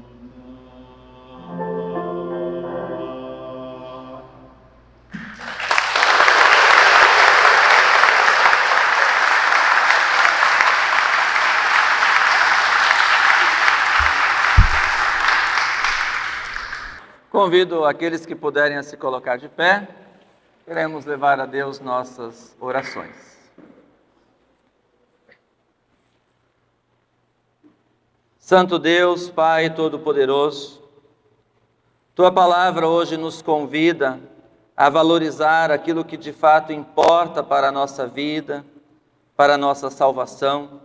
Convido aqueles que puderem a se colocar de pé. Queremos levar a Deus nossas orações. Santo Deus, Pai Todo-Poderoso, Tua palavra hoje nos convida a valorizar aquilo que de fato importa para a nossa vida, para a nossa salvação,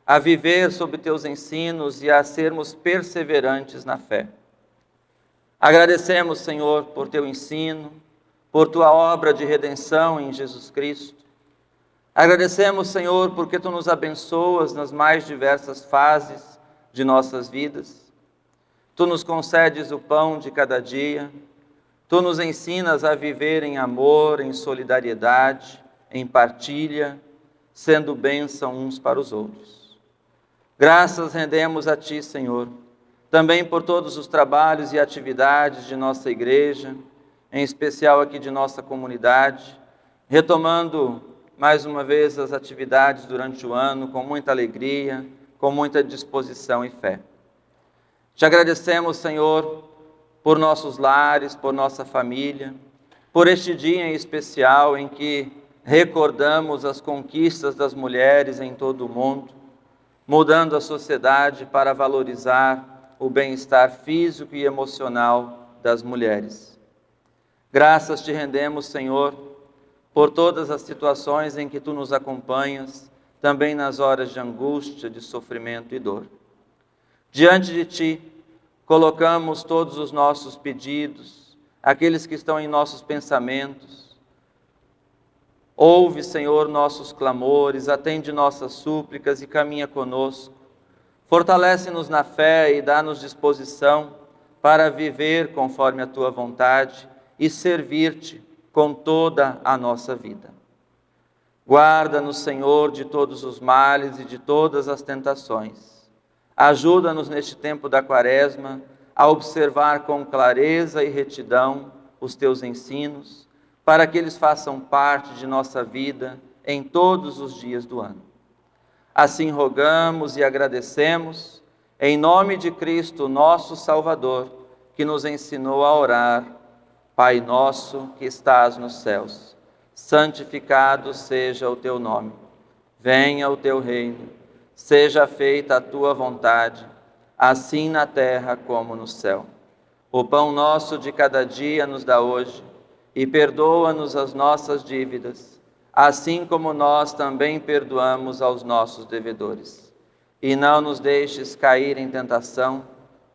a viver sob Teus ensinos e a sermos perseverantes na fé. Agradecemos, Senhor, por Teu ensino, por Tua obra de redenção em Jesus Cristo. Agradecemos, Senhor, porque Tu nos abençoas nas mais diversas fases de nossas vidas. Tu nos concedes o pão de cada dia. Tu nos ensinas a viver em amor, em solidariedade, em partilha, sendo bênção uns para os outros. Graças rendemos a Ti, Senhor, também por todos os trabalhos e atividades de nossa igreja, em especial aqui de nossa comunidade, retomando mais uma vez as atividades durante o ano com muita alegria, com muita disposição e fé. Te agradecemos, Senhor, por nossos lares, por nossa família, por este dia em especial em que recordamos as conquistas das mulheres em todo o mundo, mudando a sociedade para valorizar o bem-estar físico e emocional das mulheres. Graças te rendemos, Senhor, por todas as situações em que Tu nos acompanhas, também nas horas de angústia, de sofrimento e dor. Diante de Ti, colocamos todos os nossos pedidos, aqueles que estão em nossos pensamentos. Ouve, Senhor, nossos clamores, atende nossas súplicas e caminha conosco. Fortalece-nos na fé e dá-nos disposição para viver conforme a Tua vontade e servir-te com toda a nossa vida. Guarda-nos, Senhor, de todos os males e de todas as tentações. Ajuda-nos neste tempo da Quaresma a observar com clareza e retidão os Teus ensinos, para que eles façam parte de nossa vida em todos os dias do ano. Assim rogamos e agradecemos, em nome de Cristo, nosso Salvador, que nos ensinou a orar: Pai nosso que estás nos céus, santificado seja o Teu nome. Venha o Teu reino, seja feita a Tua vontade, assim na terra como no céu. O pão nosso de cada dia nos dá hoje, e perdoa-nos as nossas dívidas, assim como nós também perdoamos aos nossos devedores. E não nos deixes cair em tentação,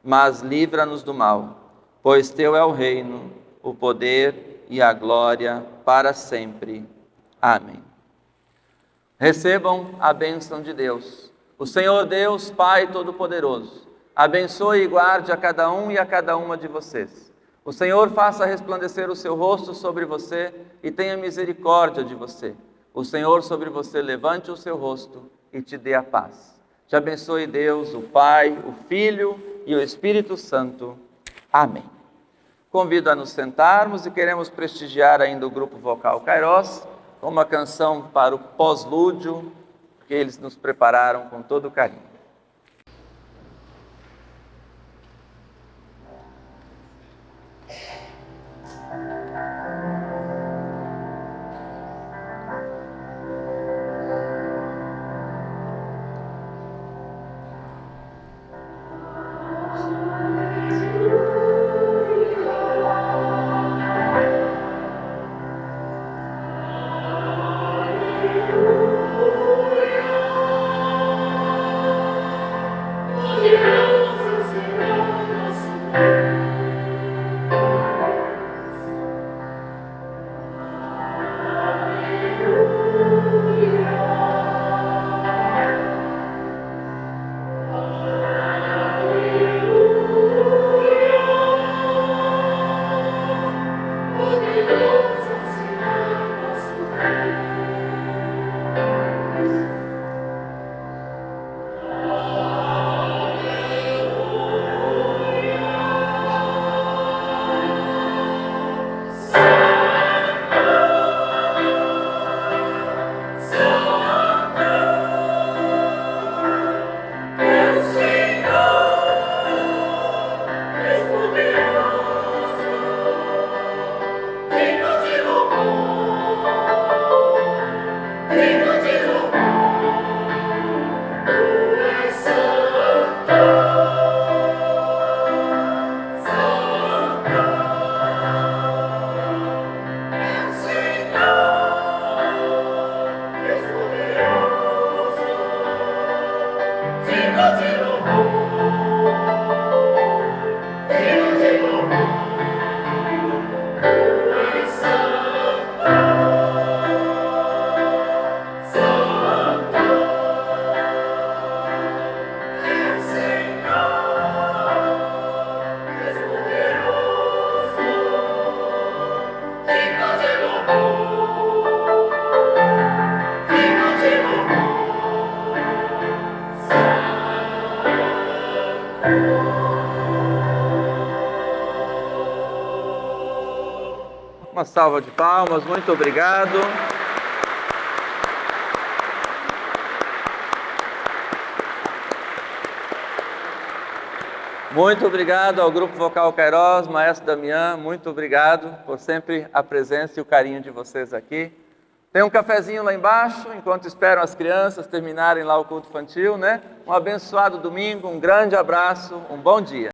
mas livra-nos do mal, pois Teu é o reino, o poder e a glória para sempre. Amém. Recebam a bênção de Deus. O Senhor Deus, Pai Todo-Poderoso, abençoe e guarde a cada um e a cada uma de vocês. O Senhor faça resplandecer o seu rosto sobre você e tenha misericórdia de você. O Senhor sobre você levante o seu rosto e te dê a paz. Te abençoe Deus, o Pai, o Filho e o Espírito Santo. Amém. Convido a nos sentarmos e queremos prestigiar ainda o grupo vocal Kairos com uma canção para o pós-lúdio que eles nos prepararam com todo carinho. Uma salva de palmas, muito obrigado. Muito obrigado ao Grupo Vocal Kairos, Maestro Damião, muito obrigado por sempre a presença e o carinho de vocês aqui. Tem um cafezinho lá embaixo, enquanto esperam as crianças terminarem lá o culto infantil, né? Um abençoado domingo, um grande abraço, um bom dia.